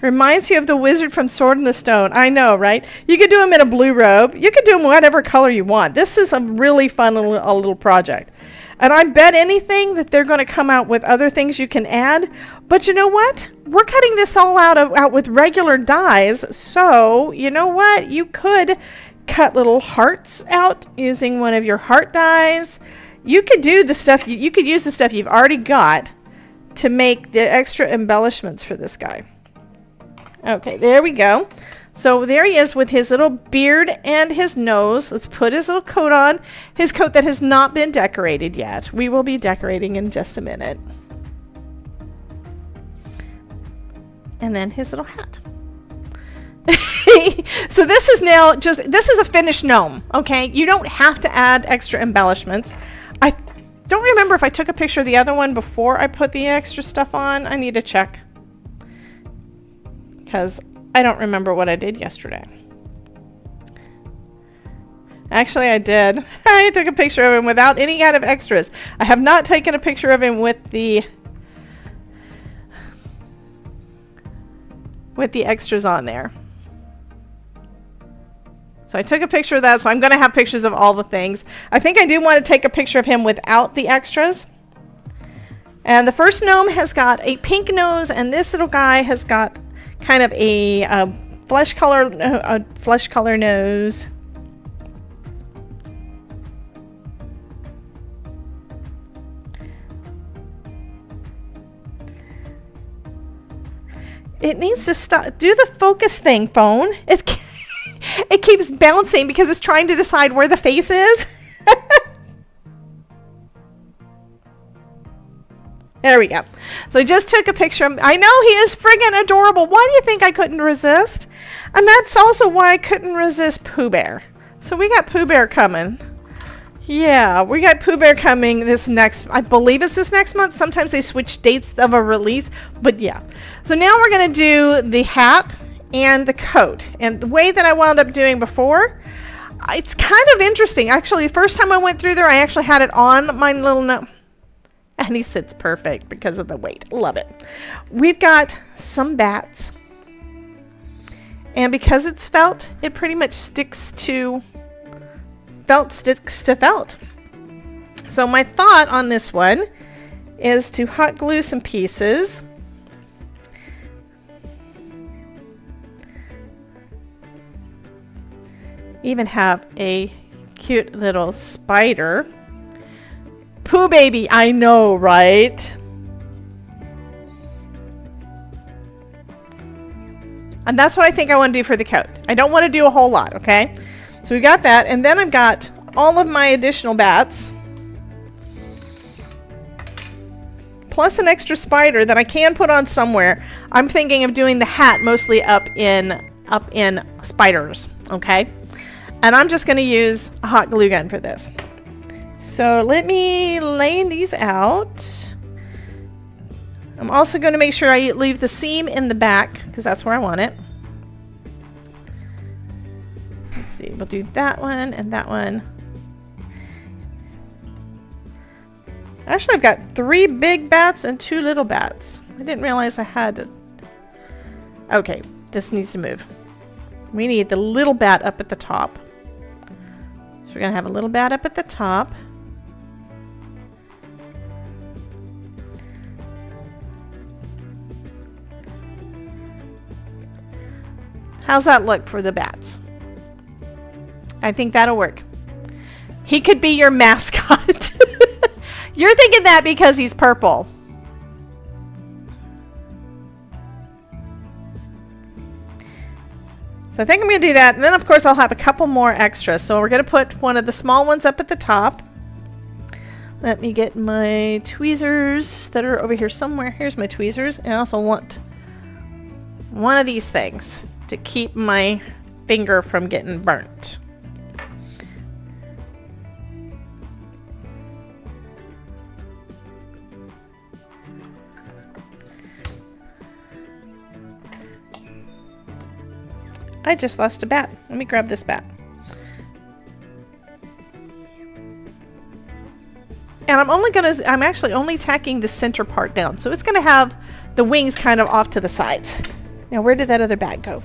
Reminds you of the wizard from Sword in the Stone. I know, right? You could do him in a blue robe. You could do him whatever color you want. This is a really fun little project. And I bet anything that they're going to come out with other things you can add. But you know what? We're cutting this all out with regular dies. So, you know what? You could cut little hearts out using one of your heart dies. You could do the stuff, you could use the stuff you've already got to make the extra embellishments for this guy. Okay, there we go. So there he is with his little beard and his nose. Let's put his little coat on. His coat that has not been decorated yet. We will be decorating in just a minute. And then his little hat. So this is now this is a finished gnome, okay? You don't have to add extra embellishments. I don't remember if I took a picture of the other one before I put the extra stuff on. I need to check. Because I don't remember what I did yesterday. Actually, I did. I took a picture of him without any kind of extras. I have not taken a picture of him with the extras on there. So I took a picture of that, so I'm going to have pictures of all the things. I think I do want to take a picture of him without the extras. And the first gnome has got a pink nose, and this little guy has got kind of a flesh color nose. It needs to stop. Do the focus thing, phone. It keeps bouncing because it's trying to decide where the face is. There we go. So I just took a picture of him. I know he is friggin' adorable. Why do you think I couldn't resist? And that's also why I couldn't resist Pooh Bear. So we got Pooh Bear coming. Yeah, we got Pooh Bear coming this next, I believe it's this next month. Sometimes they switch dates of a release, but yeah. So now we're going to do the hat and the coat. And the way that I wound up doing before, it's kind of interesting. Actually, the first time I went through there, I actually had it on my little note. And he sits perfect because of the weight. Love it. We've got some bats. And because it's felt, it pretty much sticks to felt. So my thought on this one is to hot glue some pieces. Even have a cute little spider. Pooh baby, I know, right? And that's what I think I want to do for the coat. I don't want to do a whole lot, okay? So we got that, and then I've got all of my additional bats. Plus an extra spider that I can put on somewhere. I'm thinking of doing the hat mostly up in spiders, okay? And I'm just going to use a hot glue gun for this. So let me lay these out. I'm also going to make sure I leave the seam in the back because that's where I want it. Let's see, we'll do that one and that one. Actually, I've got 3 big bats and 2 little bats. I didn't realize I had to. Okay, this needs to move. We need the little bat up at the top. So we're going to have a little bat up at the top. How's that look for the bats? I think that'll work. He could be your mascot. You're thinking that because he's purple. So I think I'm going to do that. And then, of course, I'll have a couple more extras. So we're going to put one of the small ones up at the top. Let me get my tweezers that are over here somewhere. Here's my tweezers. And I also want one of these things to keep my finger from getting burnt. I just lost a bat. Let me grab this bat. And I'm actually only tacking the center part down. So it's gonna have the wings kind of off to the sides. Now where did that other bat go?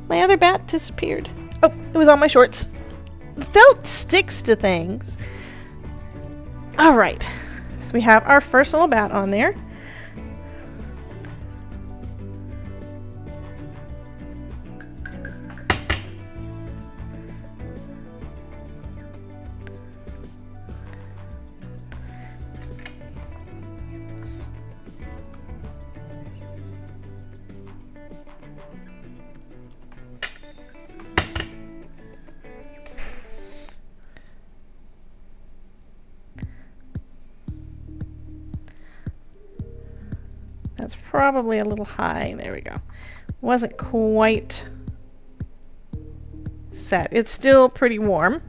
My other bat disappeared. Oh, it was on my shorts. Felt sticks to things. All right, so we have our first little bat on there. That's probably a little high. There we go. Wasn't quite set. It's still pretty warm.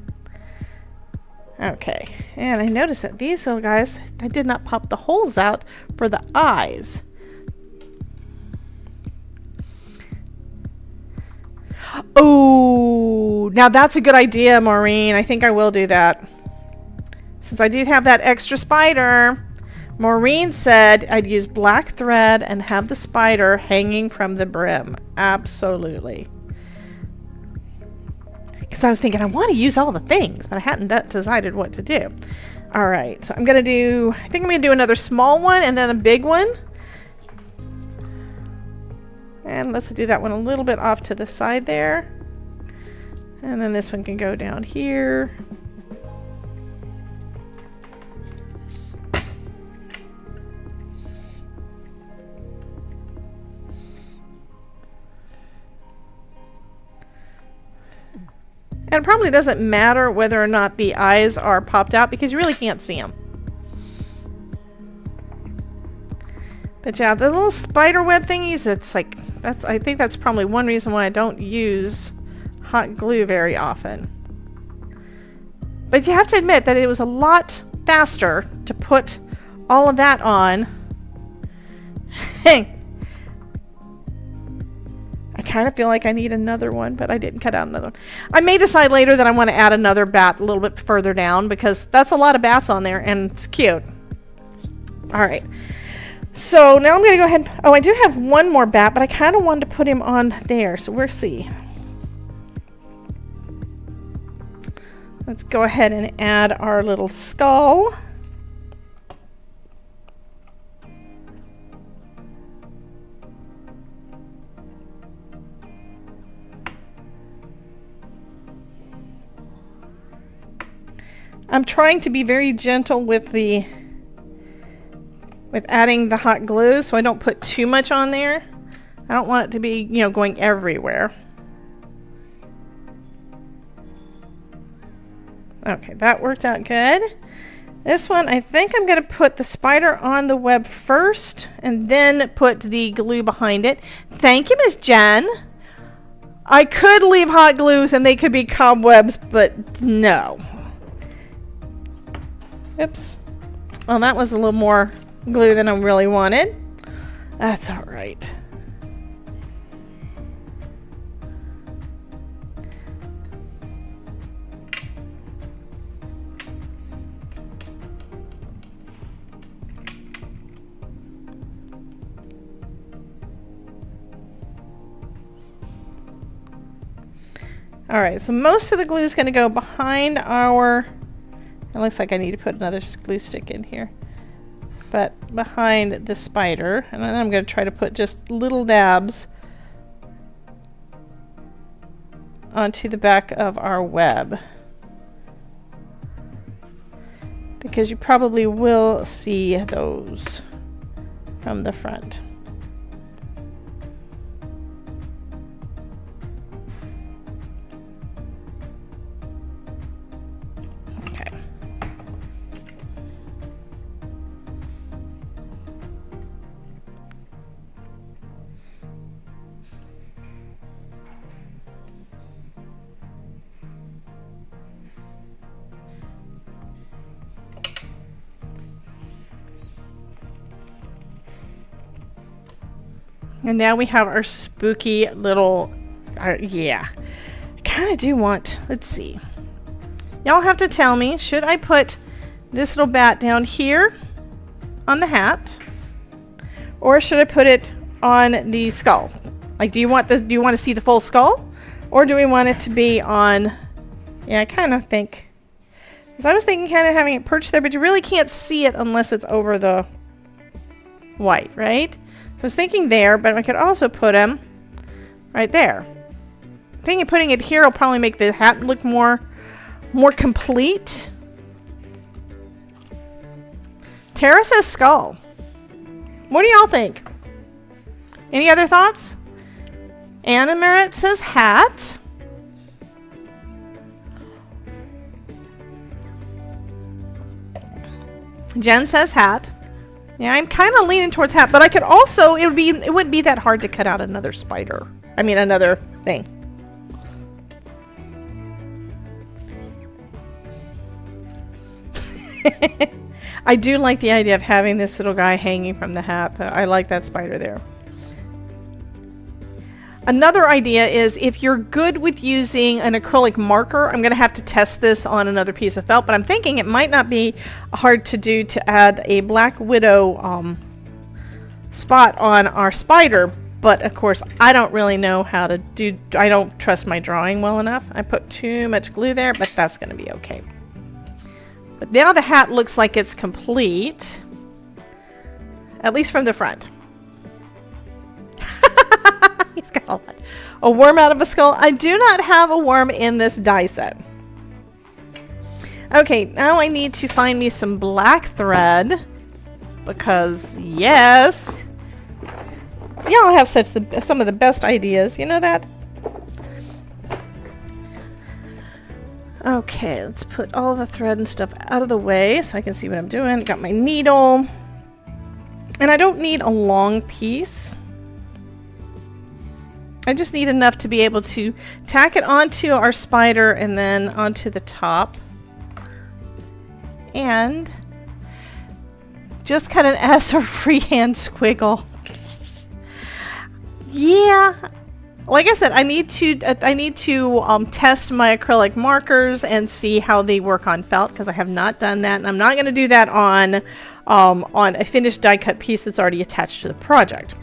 Okay, and I noticed that these little guys, I did not pop the holes out for the eyes. Oh, now that's a good idea, Maureen. I think I will do that. Since I did have that extra spider, Maureen said I'd use black thread and have the spider hanging from the brim. Absolutely. Because I was thinking I want to use all the things, but I hadn't decided what to do. All right, so I'm going to do, I think I'm going to do another small one and then a big one. And let's do that one a little bit off to the side there. And then this one can go down here. And it probably doesn't matter whether or not the eyes are popped out because you really can't see them. But yeah, the little spider web thingies, it's like, I think that's probably one reason why I don't use hot glue very often. But you have to admit that it was a lot faster to put all of that on. I kind of feel like I need another one, but I didn't cut out another one. I may decide later that I want to add another bat a little bit further down because that's a lot of bats on there and it's cute. All right. So now I'm going to go ahead. Oh, I do have one more bat, but I kind of wanted to put him on there. So we'll see. Let's go ahead and add our little skull. I'm trying to be very gentle with adding the hot glue so I don't put too much on there. I don't want it to be, you know, going everywhere. Okay, that worked out good. This one, I think I'm going to put the spider on the web first and then put the glue behind it. Thank you, Miss Jen. I could leave hot glues and they could be cobwebs, but no. Oops. Well, that was a little more glue than I really wanted. That's all right. All right, so most of the glue is going to go behind our, it looks like I need to put another glue stick in here, but behind the spider, and then I'm going to try to put just little dabs onto the back of our web, because you probably will see those from the front. And now we have our spooky little, yeah. I kind of do want, let's see. Y'all have to tell me, should I put this little bat down here on the hat? Or should I put it on the skull? Like, do you want to see the full skull? Or do we want it to be on, yeah, I kind of think, because I was thinking kind of having it perched there, but you really can't see it unless it's over the white, right? So I was thinking there, but I could also put him right there. I think putting it here will probably make the hat look more complete. Tara says skull. What do y'all think? Any other thoughts? Anna Merritt says hat. Jen says hat. Yeah, I'm kind of leaning towards hat, but I could also, it wouldn't be that hard to cut out another spider. I mean, another thing. I do like the idea of having this little guy hanging from the hat. I like that spider there. Another idea is if you're good with using an acrylic marker, I'm going to have to test this on another piece of felt, but I'm thinking it might not be hard to do to add a Black Widow spot on our spider, but of course I don't really know how to do, I don't trust my drawing well enough. I put too much glue there, but that's going to be okay. But now the hat looks like it's complete, at least from the front. He's got a lot. A worm out of a skull. I do not have a worm in this die set. Okay, now I need to find me some black thread because yes, y'all have some of the best ideas. You know that? Okay, let's put all the thread and stuff out of the way so I can see what I'm doing. Got my needle, and I don't need a long piece. I just need enough to be able to tack it onto our spider and then onto the top. And just cut an S or freehand squiggle. Yeah, like I said, I need to test my acrylic markers and see how they work on felt because I have not done that, and I'm not going to do that on a finished die cut piece that's already attached to the project.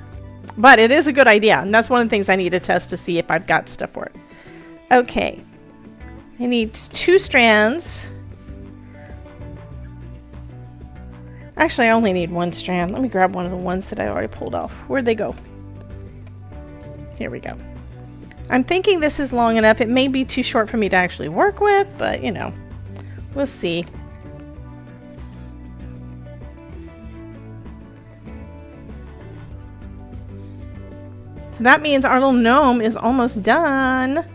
But it is a good idea, and that's one of the things I need to test to see if I've got stuff for it. Okay. I need 2 strands. Actually, I only need 1 strand. Let me grab one of the ones that I already pulled off. Where'd they go? Here we go. I'm thinking this is long enough. It may be too short for me to actually work with, but, you know, we'll see. So that means our little gnome is almost done.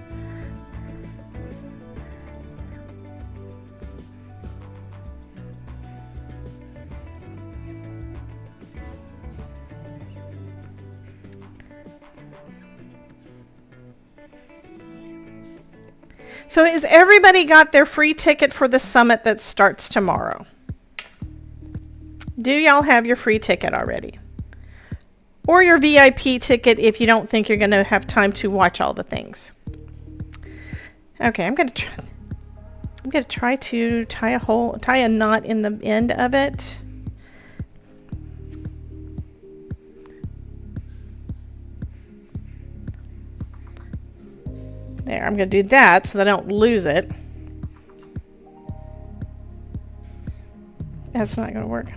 So has everybody got their free ticket for the summit that starts tomorrow? Do y'all have your free ticket already? Or your VIP ticket if you don't think you're going to have time to watch all the things. Okay, I'm going to try to tie a knot in the end of it. There, I'm going to do that so that I don't lose it. That's not going to work.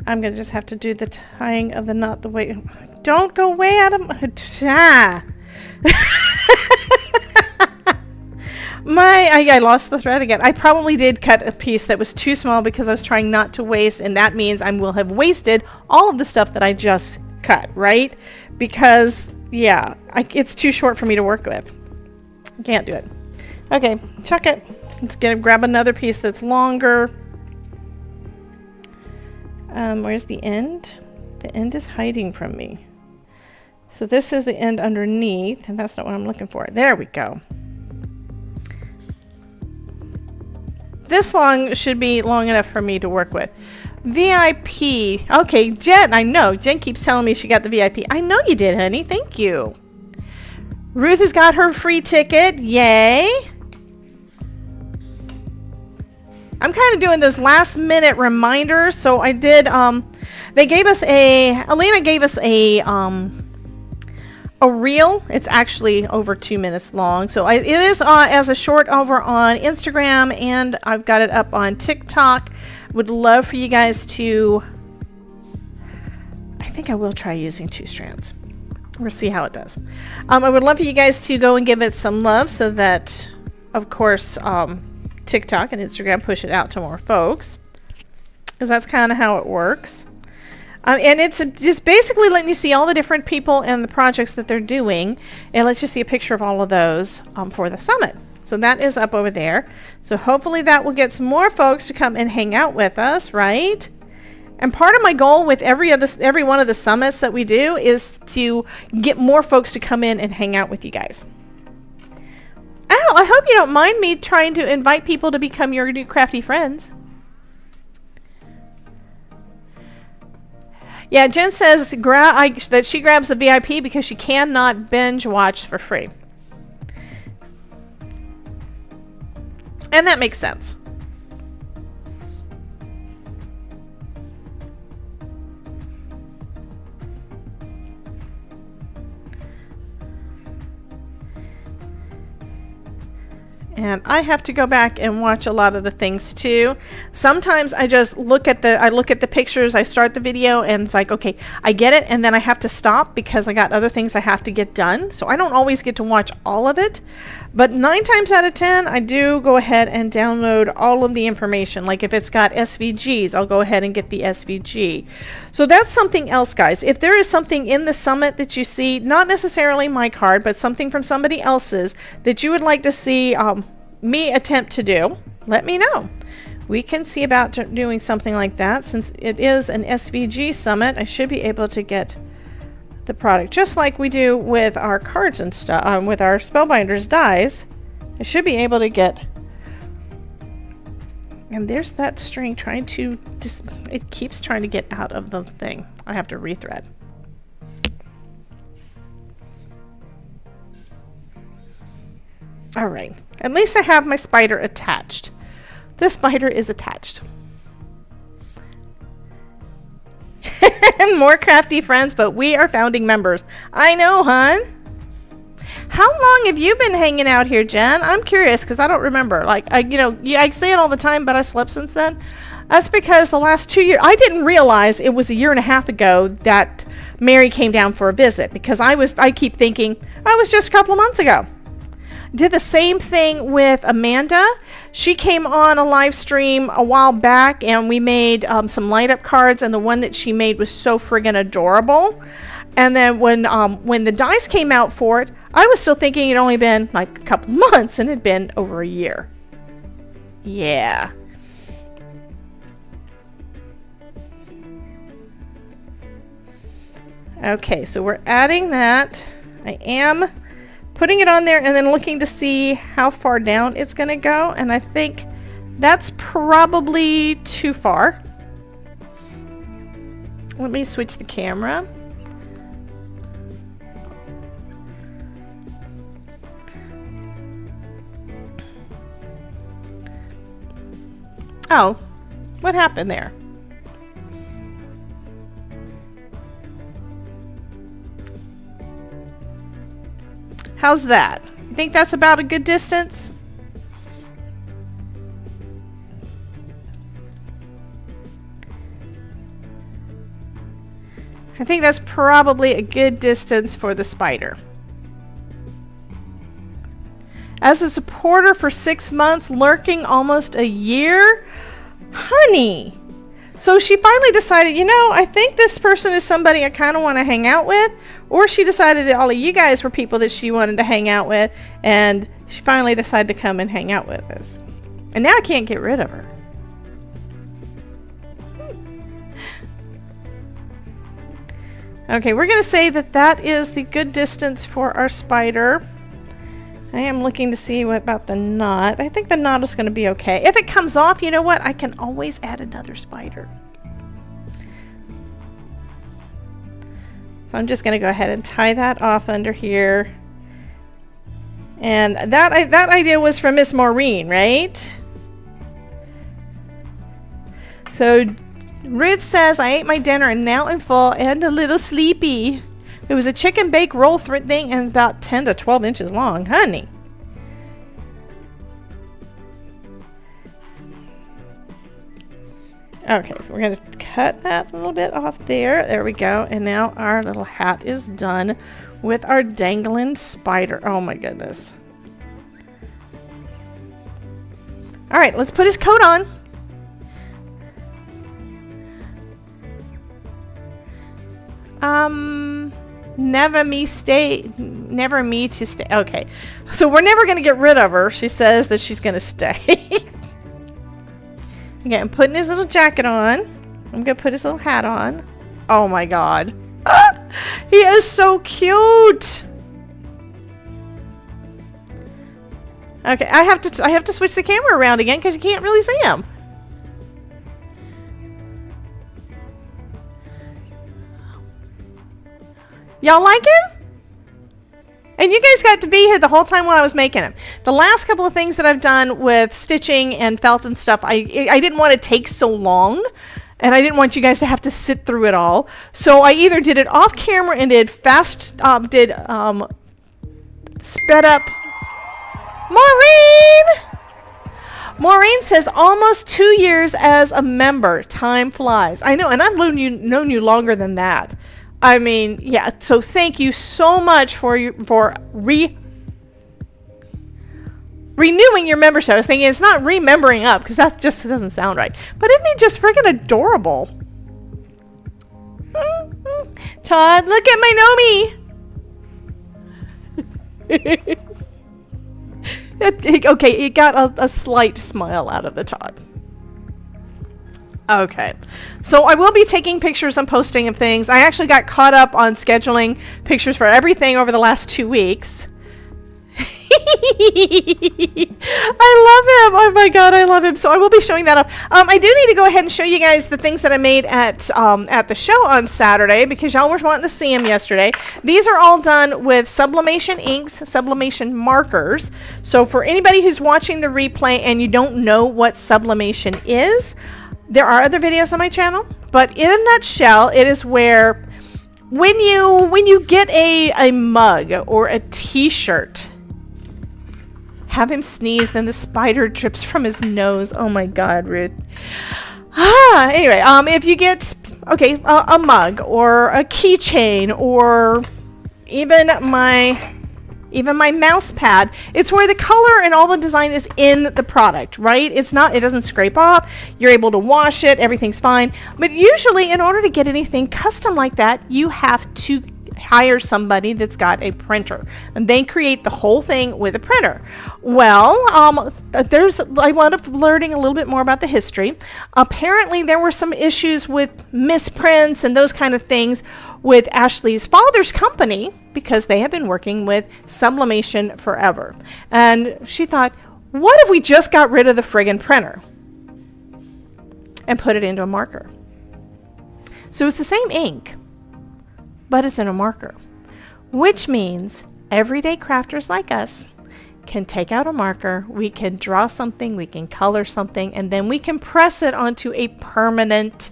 I'm going to just have to do the tying of the knot the way... Don't go way out of my... I lost the thread again. I probably did cut a piece that was too small because I was trying not to waste, and that means I will have wasted all of the stuff that I just cut, right? Because, yeah, it's too short for me to work with. I can't do it. Okay, chuck it. Let's grab another piece that's longer. Where's the end? The end is hiding from me. So this is the end underneath, and that's not what I'm looking for. There we go. This long should be long enough for me to work with. VIP. Okay, Jen, I know. Jen keeps telling me she got the VIP. I know you did, honey. Thank you. Ruth has got her free ticket. Yay. I'm kind of doing those last minute reminders. So I did, they gave us Alina gave us a reel. It's actually over 2 minutes long. So it is as a short over on Instagram, and I've got it up on TikTok. Would love for you guys to, I think I will try using 2 strands. We'll see how it does. I would love for you guys to go and give it some love so that, of course, TikTok and Instagram push it out to more folks, because that's kind of how it works. And it's just basically letting you see all the different people and the projects that they're doing, and lets you see a picture of all of those for the summit. So that is up over there. So hopefully that will get some more folks to come and hang out with us, right? And part of my goal with every one of the summits that we do is to get more folks to come in and hang out with you guys. Oh, I hope you don't mind me trying to invite people to become your new crafty friends. Yeah, Jen says that she grabs the VIP because she cannot binge watch for free. And that makes sense. And I have to go back and watch a lot of the things too. Sometimes I just look at the pictures, I start the video, and it's like, okay, I get it, and then I have to stop because I got other things I have to get done. So I don't always get to watch all of it. But 9 times out of 10, I do go ahead and download all of the information. Like if it's got SVGs, I'll go ahead and get the SVG. So that's something else, guys. If there is something in the summit that you see, not necessarily my card, but something from somebody else's that you would like to see me attempt to do, let me know. We can see about doing something like that. Since it is an SVG summit, I should be able to get the product just like we do with our cards and stuff, with our Spellbinders dies. I should be able to get, and there's that string trying to it keeps trying to get out of the thing. I have to rethread. All right, at least I have my spider attached. The spider is attached. More crafty friends, but we are founding members. I know, hon. How long have you been hanging out here, Jen? I'm curious because I don't remember. Like, I say it all the time, but I slept since then. That's because the last 2 years, I didn't realize it was 1.5 years ago that Mary came down for a visit, because I keep thinking, oh, it was just a couple of months ago. Did the same thing with Amanda. She came on a live stream a while back, and we made some light up cards, and the one that she made was so friggin' adorable. And then when the dice came out for it, I was still thinking it'd only been like a couple months, and it'd been over a year. Yeah. Okay, so we're adding that. I am putting it on there and then looking to see how far down it's going to go, and I think that's probably too far. Let me switch the camera. Oh, what happened there? How's that? You think that's about a good distance? I think that's probably a good distance for the spider. As a supporter for 6 months, lurking almost a year? Honey! So she finally decided, I think this person is somebody I kind of want to hang out with. Or she decided that all of you guys were people that she wanted to hang out with, and she finally decided to come and hang out with us. And now I can't get rid of her. Okay, we're going to say that that is the good distance for our spider. I am looking to see what about the knot. I think the knot is going to be okay. If it comes off, you know what? I can always add another spider. So I'm just going to go ahead and tie that off under here. And that idea was from Miss Maureen, right? So Ruth says, I ate my dinner and now I'm full and a little sleepy. It was a chicken bake roll thing and about 10 to 12 inches long. Honey. Okay, so we're going to cut that a little bit off there. There we go. And now our little hat is done with our dangling spider. Oh my goodness. All right, let's put his coat on. Never me to stay. Okay, so we're never going to get rid of her. She says that she's going to stay. Okay, I'm putting his little jacket on. I'm gonna put his little hat on. Oh my god. He is so cute. Okay, I have to switch the camera around again because you can't really see him. Y'all like him? And you guys got to be here the whole time when I was making him. The last couple of things that I've done with stitching and felt and stuff, I didn't want to take so long. And I didn't want you guys to have to sit through it all. So I either did it off camera and did sped up. Maureen says almost 2 years as a member. Time flies. I know, and I've known you longer than that. I mean, yeah. So thank you so much for renewing your membership. I was thinking it's not remembering up because that just doesn't sound right. But isn't he just freaking adorable? Todd, look at my Gnomey. Okay, it got a slight smile out of the Todd. Okay, so I will be taking pictures and posting of things. I actually got caught up on scheduling pictures for everything over the last 2 weeks. I love him. Oh my god, I love him. So I will be showing that up. I do need to go ahead and show you guys the things that I made at the show on Saturday because y'all were wanting to see them yesterday. These are all done with sublimation inks, sublimation markers. So for anybody who's watching the replay and you don't know what sublimation is, there are other videos on my channel, but in a nutshell, it is where when you get a mug or a t-shirt, have him sneeze, then the spider drips from his nose. Oh my god, Ruth. Anyway, if you get a mug or a keychain or even my mouse pad, it's where the color and all the design is in the product, right? It doesn't scrape off. You're able to wash it. Everything's fine. But usually in order to get anything custom like that, you have to hire somebody that's got a printer and they create the whole thing with a printer. Well, I wound up learning a little bit more about the history. Apparently there were some issues with misprints and those kind of things with Ashley's father's company because they have been working with sublimation forever. And she thought, what if we just got rid of the friggin' printer and put it into a marker? So it's the same ink, but it's in a marker, which means everyday crafters like us can take out a marker, we can draw something, we can color something, and then we can press it onto a permanent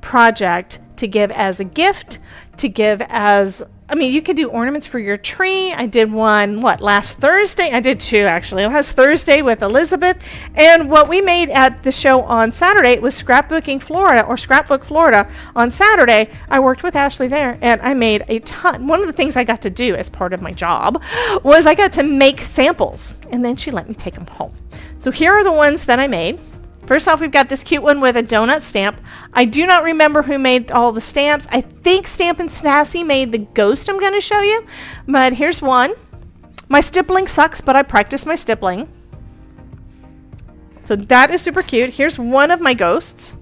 project to give as a gift, to give as, I mean, you could do ornaments for your tree. I did one, last Thursday? I did two, actually. Last Thursday with Elizabeth. And what we made at the show on Saturday was Scrapbook Florida. On Saturday, I worked with Ashley there, and I made a ton. One of the things I got to do as part of my job was I got to make samples, and then she let me take them home. So here are the ones that I made. First off, we've got this cute one with a donut stamp. I do not remember who made all the stamps. I think Stampin' Sassy made the ghost I'm going to show you. But here's one. My stippling sucks, but I practice my stippling. So that is super cute. Here's one of my ghosts.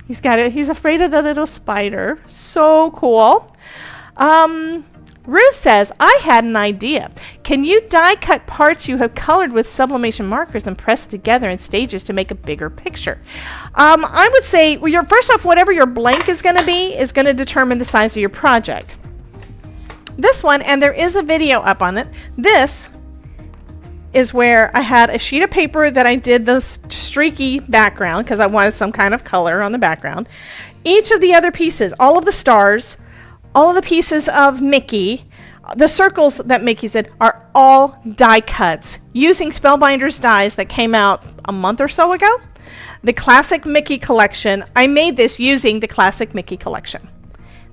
He's afraid of the little spider. So cool. Ruth says, I had an idea. Can you die cut parts you have colored with sublimation markers and press together in stages to make a bigger picture? I would say, well, first off, whatever your blank is going to be is going to determine the size of your project. This one, and there is a video up on it, this is where I had a sheet of paper that I did the streaky background because I wanted some kind of color on the background. Each of the other pieces, all of the stars, all of the pieces of Mickey, the circles that Mickey's did, are all die cuts using Spellbinders dies that came out a month or so ago. The Classic Mickey collection, I made this using the Classic Mickey collection.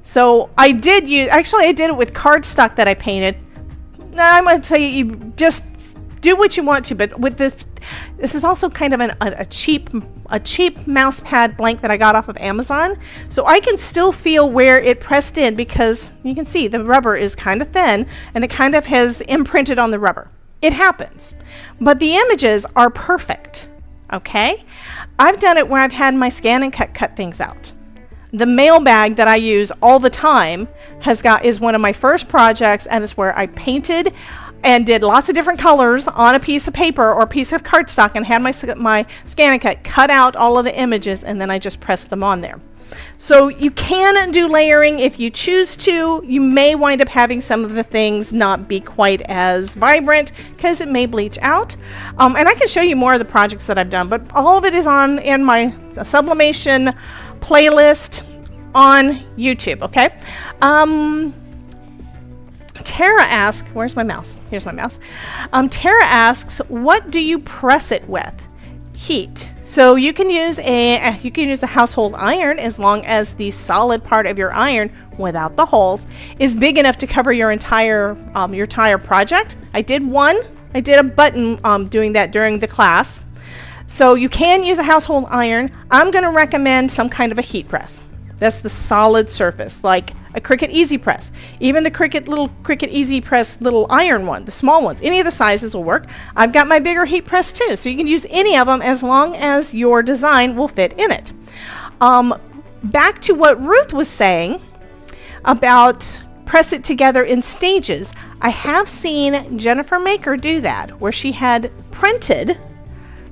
So I did it with cardstock that I painted. Now I might say you just do what you want to, but with this is also kind of a cheap mouse pad blank that I got off of Amazon. So I can still feel where it pressed in because you can see the rubber is kind of thin and it kind of has imprinted on the rubber. It happens. But the images are perfect. Okay, I've done it where I've had my scan and cut things out. The mail bag that I use all the time is one of my first projects, and it's where I painted and did lots of different colors on a piece of paper or a piece of cardstock and had my scan and cut out all of the images, and then I just pressed them on there. So you can do layering if you choose to. You may wind up having some of the things not be quite as vibrant because it may bleach out. And I can show you more of the projects that I've done, but all of it is in my sublimation playlist on YouTube, okay? Tara asks, where's my mouse? Here's my mouse. Tara asks, what do you press it with? Heat. So you can use a household iron as long as the solid part of your iron without the holes is big enough to cover your entire project. I did a button doing that during the class. So you can use a household iron. I'm going to recommend some kind of a heat press. That's the solid surface, like a Cricut Easy Press. Even the Cricut Easy Press little iron one, the small ones, any of the sizes will work. I've got my bigger heat press too, so you can use any of them as long as your design will fit in it. Back to what Ruth was saying about press it together in stages. I have seen Jennifer Maker do that, where she had printed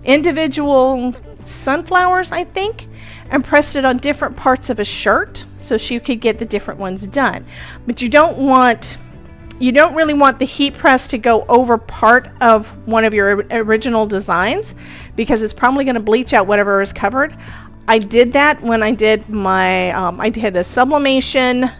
individual sunflowers, I think, and pressed it on different parts of a shirt so she could get the different ones done. But you don't really want the heat press to go over part of one of your original designs, because it's probably going to bleach out whatever is covered. I did that when I did my I did a sublimation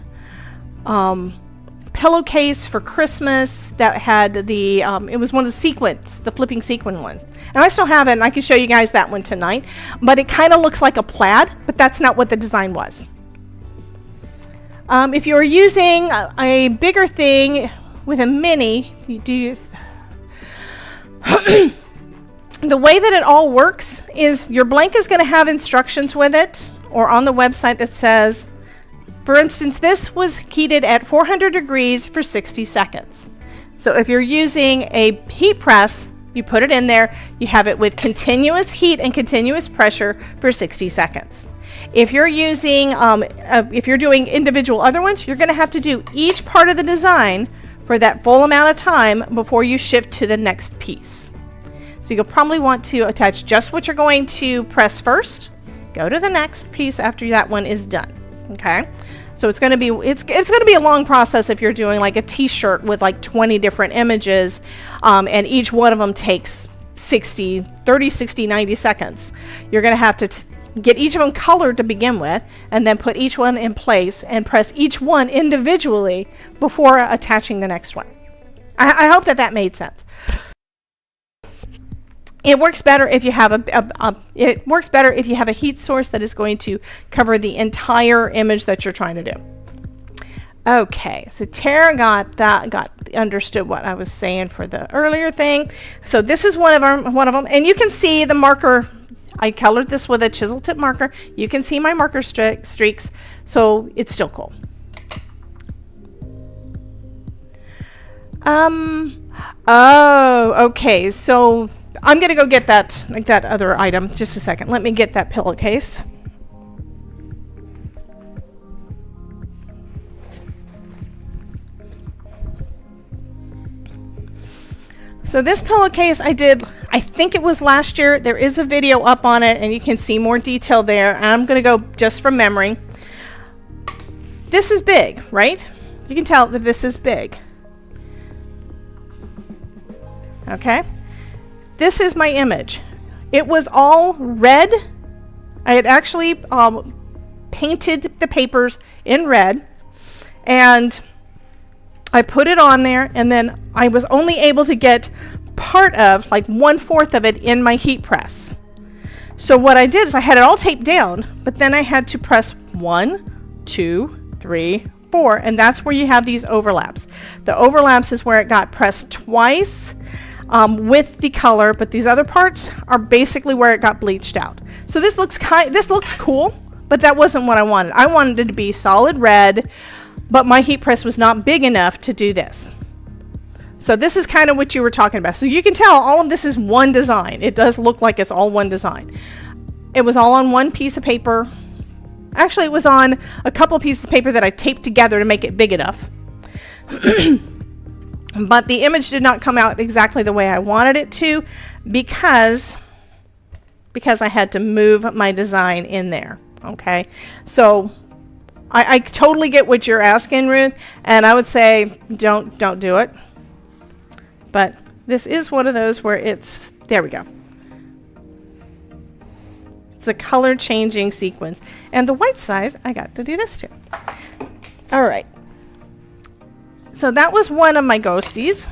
pillowcase for Christmas that had the it was one of the flipping sequin ones, and I still have it, and I can show you guys that one tonight. But it kind of looks like a plaid, but that's not what the design was. If you're using a bigger thing with a mini, you do use the way that it all works is your blank is going to have instructions with it, or on the website that says, for instance, this was heated at 400 degrees for 60 seconds. So if you're using a heat press, you put it in there, you have it with continuous heat and continuous pressure for 60 seconds. If you're using, if you're doing individual other ones, you're going to have to do each part of the design for that full amount of time before you shift to the next piece. So you'll probably want to attach just what you're going to press first, go to the next piece after that one is done. Okay, so it's going to be a long process if you're doing like a t-shirt with like 20 different images, and each one of them takes 30, 60, 90 seconds. You're going to have to get each of them colored to begin with, and then put each one in place and press each one individually before attaching the next one. I hope that made sense. It works better if you have a heat source that is going to cover the entire image that you're trying to do. Okay, so Tara understood what I was saying for the earlier thing. So this is one of them, and you can see the marker. I colored this with a chisel tip marker. You can see my marker streaks, so it's still cool. Oh, okay, so I'm gonna go get that other item. Just a second. Let me get that pillowcase. So this pillowcase I did, I think it was last year. There is a video up on it, and you can see more detail there. And I'm gonna go just from memory. This is big, right? You can tell that this is big. Okay. This is my image. It was all red. I had actually painted the papers in red, and I put it on there, and then I was only able to get part of, like 1/4 of it, in my heat press. So what I did is I had it all taped down, but then I had to press 1, 2, 3, 4, and that's where you have these overlaps. The overlaps is where it got pressed twice. With the color, but these other parts are basically where it got bleached out. So this looks cool, but that wasn't what I wanted. I wanted it to be solid red, but my heat press was not big enough to do this. So this is kind of what you were talking about. So you can tell all of this is one design. It does look like it's all one design. It was all on one piece of paper. Actually, it was on a couple of pieces of paper that I taped together to make it big enough. But the image did not come out exactly the way I wanted it to because I had to move my design in there. Okay, so I totally get what you're asking, Ruth, and I would say don't do it. But this is one of those where it's, there we go. It's a color changing sequence. And the white size, I got to do this too. All right. So that was one of my ghosties.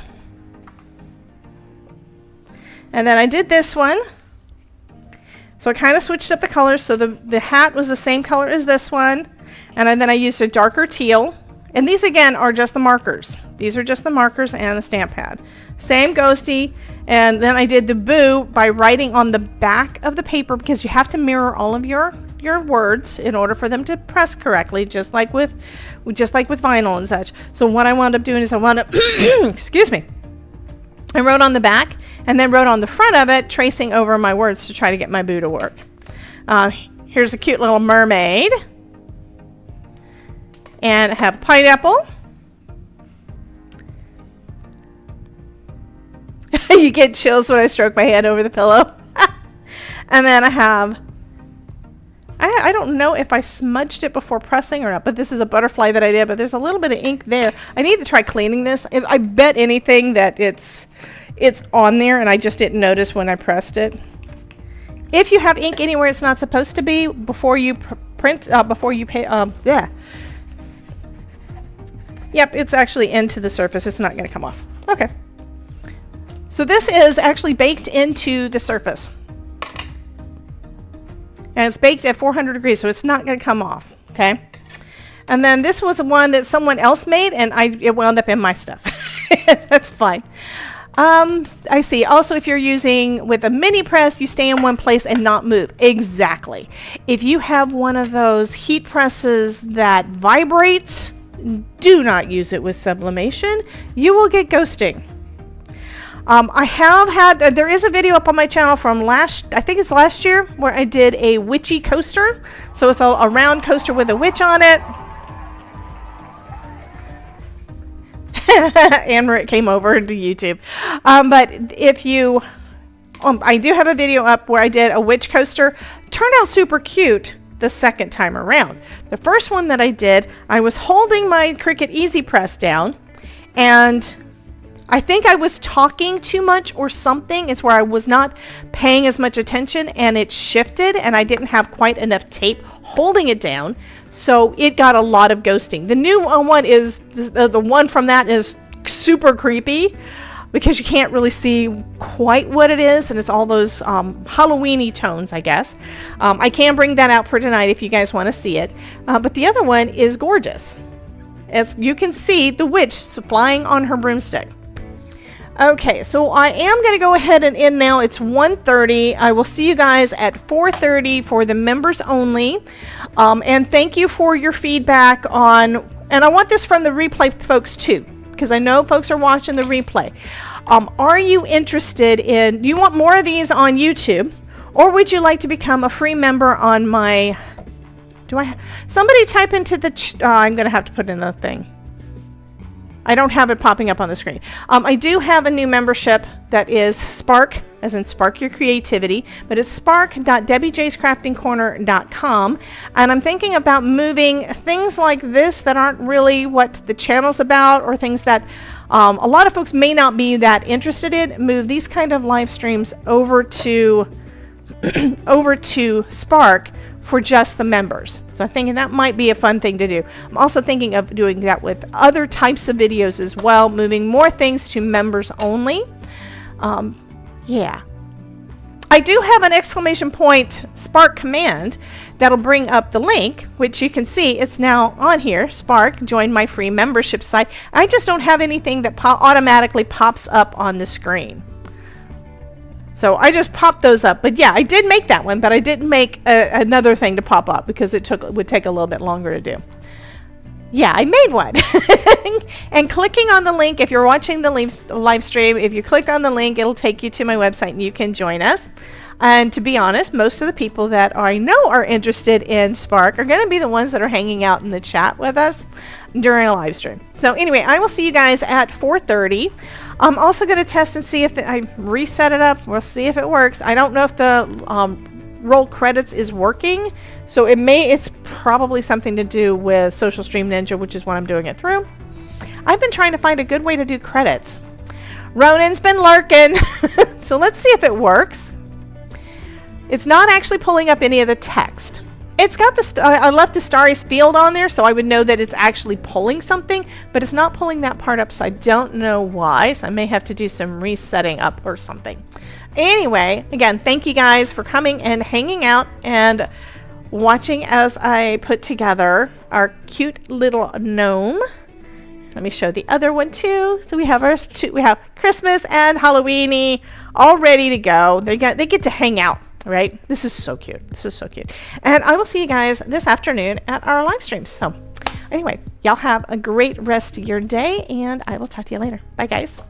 And then I did this one. So I kind of switched up the colors. So the hat was the same color as this one. And then I used a darker teal. And these again are just the markers. These are just the markers and the stamp pad. Same ghosty. And then I did the boo by writing on the back of the paper because you have to mirror all of your words in order for them to press correctly, just like with vinyl and such. So what I wound up doing is I wound up excuse me, I wrote on the back and then wrote on the front of it, tracing over my words to try to get my boo to work. Here's a cute little mermaid, and I have a pineapple. You get chills when I stroke my hand over the pillow. And then I have, I don't know if I smudged it before pressing or not, but this is a butterfly that I did, but there's a little bit of ink there. I need to try cleaning this. I bet anything that it's on there and I just didn't notice when I pressed it. If you have ink anywhere it's not supposed to be, before you print, before you pay, yeah. Yep, it's actually into the surface. It's not going to come off. Okay. So this is actually baked into the surface. And it's baked at 400 degrees, so it's not going to come off, okay? And then this was one that someone else made, and it wound up in my stuff. That's fine. I see. Also, if you're using with a mini press, you stay in one place and not move. Exactly. If you have one of those heat presses that vibrates, do not use it with sublimation. You will get ghosting. I have had, there is a video up on my channel from I think it's last year, where I did a witchy coaster. So it's a round coaster with a witch on it. Anne came over to YouTube. But if you, I do have a video up where I did a witch coaster. Turned out super cute the second time around. The first one that I did, I was holding my Cricut Easy Press down, and I think I was talking too much or something. It's where I was not paying as much attention and it shifted and I didn't have quite enough tape holding it down. So it got a lot of ghosting. The new one is, the one from that is super creepy because you can't really see quite what it is. And it's all those Halloween-y tones, I guess. I can bring that out for tonight if you guys want to see it. But the other one is gorgeous. As you can see the witch flying on her broomstick. Okay, so I am going to go ahead and end now. It's 1:30. I will see you guys at 4:30 for the members only. And thank you for your feedback on, and I want this from the replay folks too, because I know folks are watching the replay. Are you interested in, do you want more of these on YouTube, or would you like to become a free member on my, somebody type into the, I'm going to have to put in the thing. I don't have it popping up on the screen. I do have a new membership that is Spark, as in Spark Your Creativity, but it's spark.debbiejayscraftingcorner.com, and I'm thinking about moving things like this that aren't really what the channel's about, or things that a lot of folks may not be that interested in, move these kind of live streams over to over to Spark for just the members. So I'm thinking that might be a fun thing to do. I'm also thinking of doing that with other types of videos as well, moving more things to members only. Yeah. I do have an exclamation point Spark command that'll bring up the link, which you can see it's now on here. Spark, join my free membership site. I just don't have anything that automatically pops up on the screen. So I just popped those up. But yeah, I did make that one, but I didn't make another thing to pop up because it would take a little bit longer to do. yeah, I made one. And clicking on the link, if you're watching the live stream, if you click on the link, it'll take you to my website and you can join us. And to be honest, most of the people that I know are interested in Spark are going to be the ones that are hanging out in the chat with us during a live stream. So anyway, I will see you guys at 4:30. I'm also going to test and see if I reset it up. We'll see if it works. I don't know if the roll credits is working, so it's probably something to do with Social Stream Ninja, which is what I'm doing it through. I've been trying to find a good way to do credits. Ronan's been lurking. So let's see if it works. It's not actually pulling up any of the text. It's got the I left the Starry's field on there, so I would know that it's actually pulling something, but it's not pulling that part up, so I don't know why. So I may have to do some resetting up or something. Anyway, again, thank you guys for coming and hanging out and watching as I put together our cute little gnome. Let me show the other one too. So we have we have Christmas and Halloweeny all ready to go. They get to hang out. Right? This is so cute. This is so cute. And I will see you guys this afternoon at our live stream. So anyway, y'all have a great rest of your day, and I will talk to you later. Bye, guys.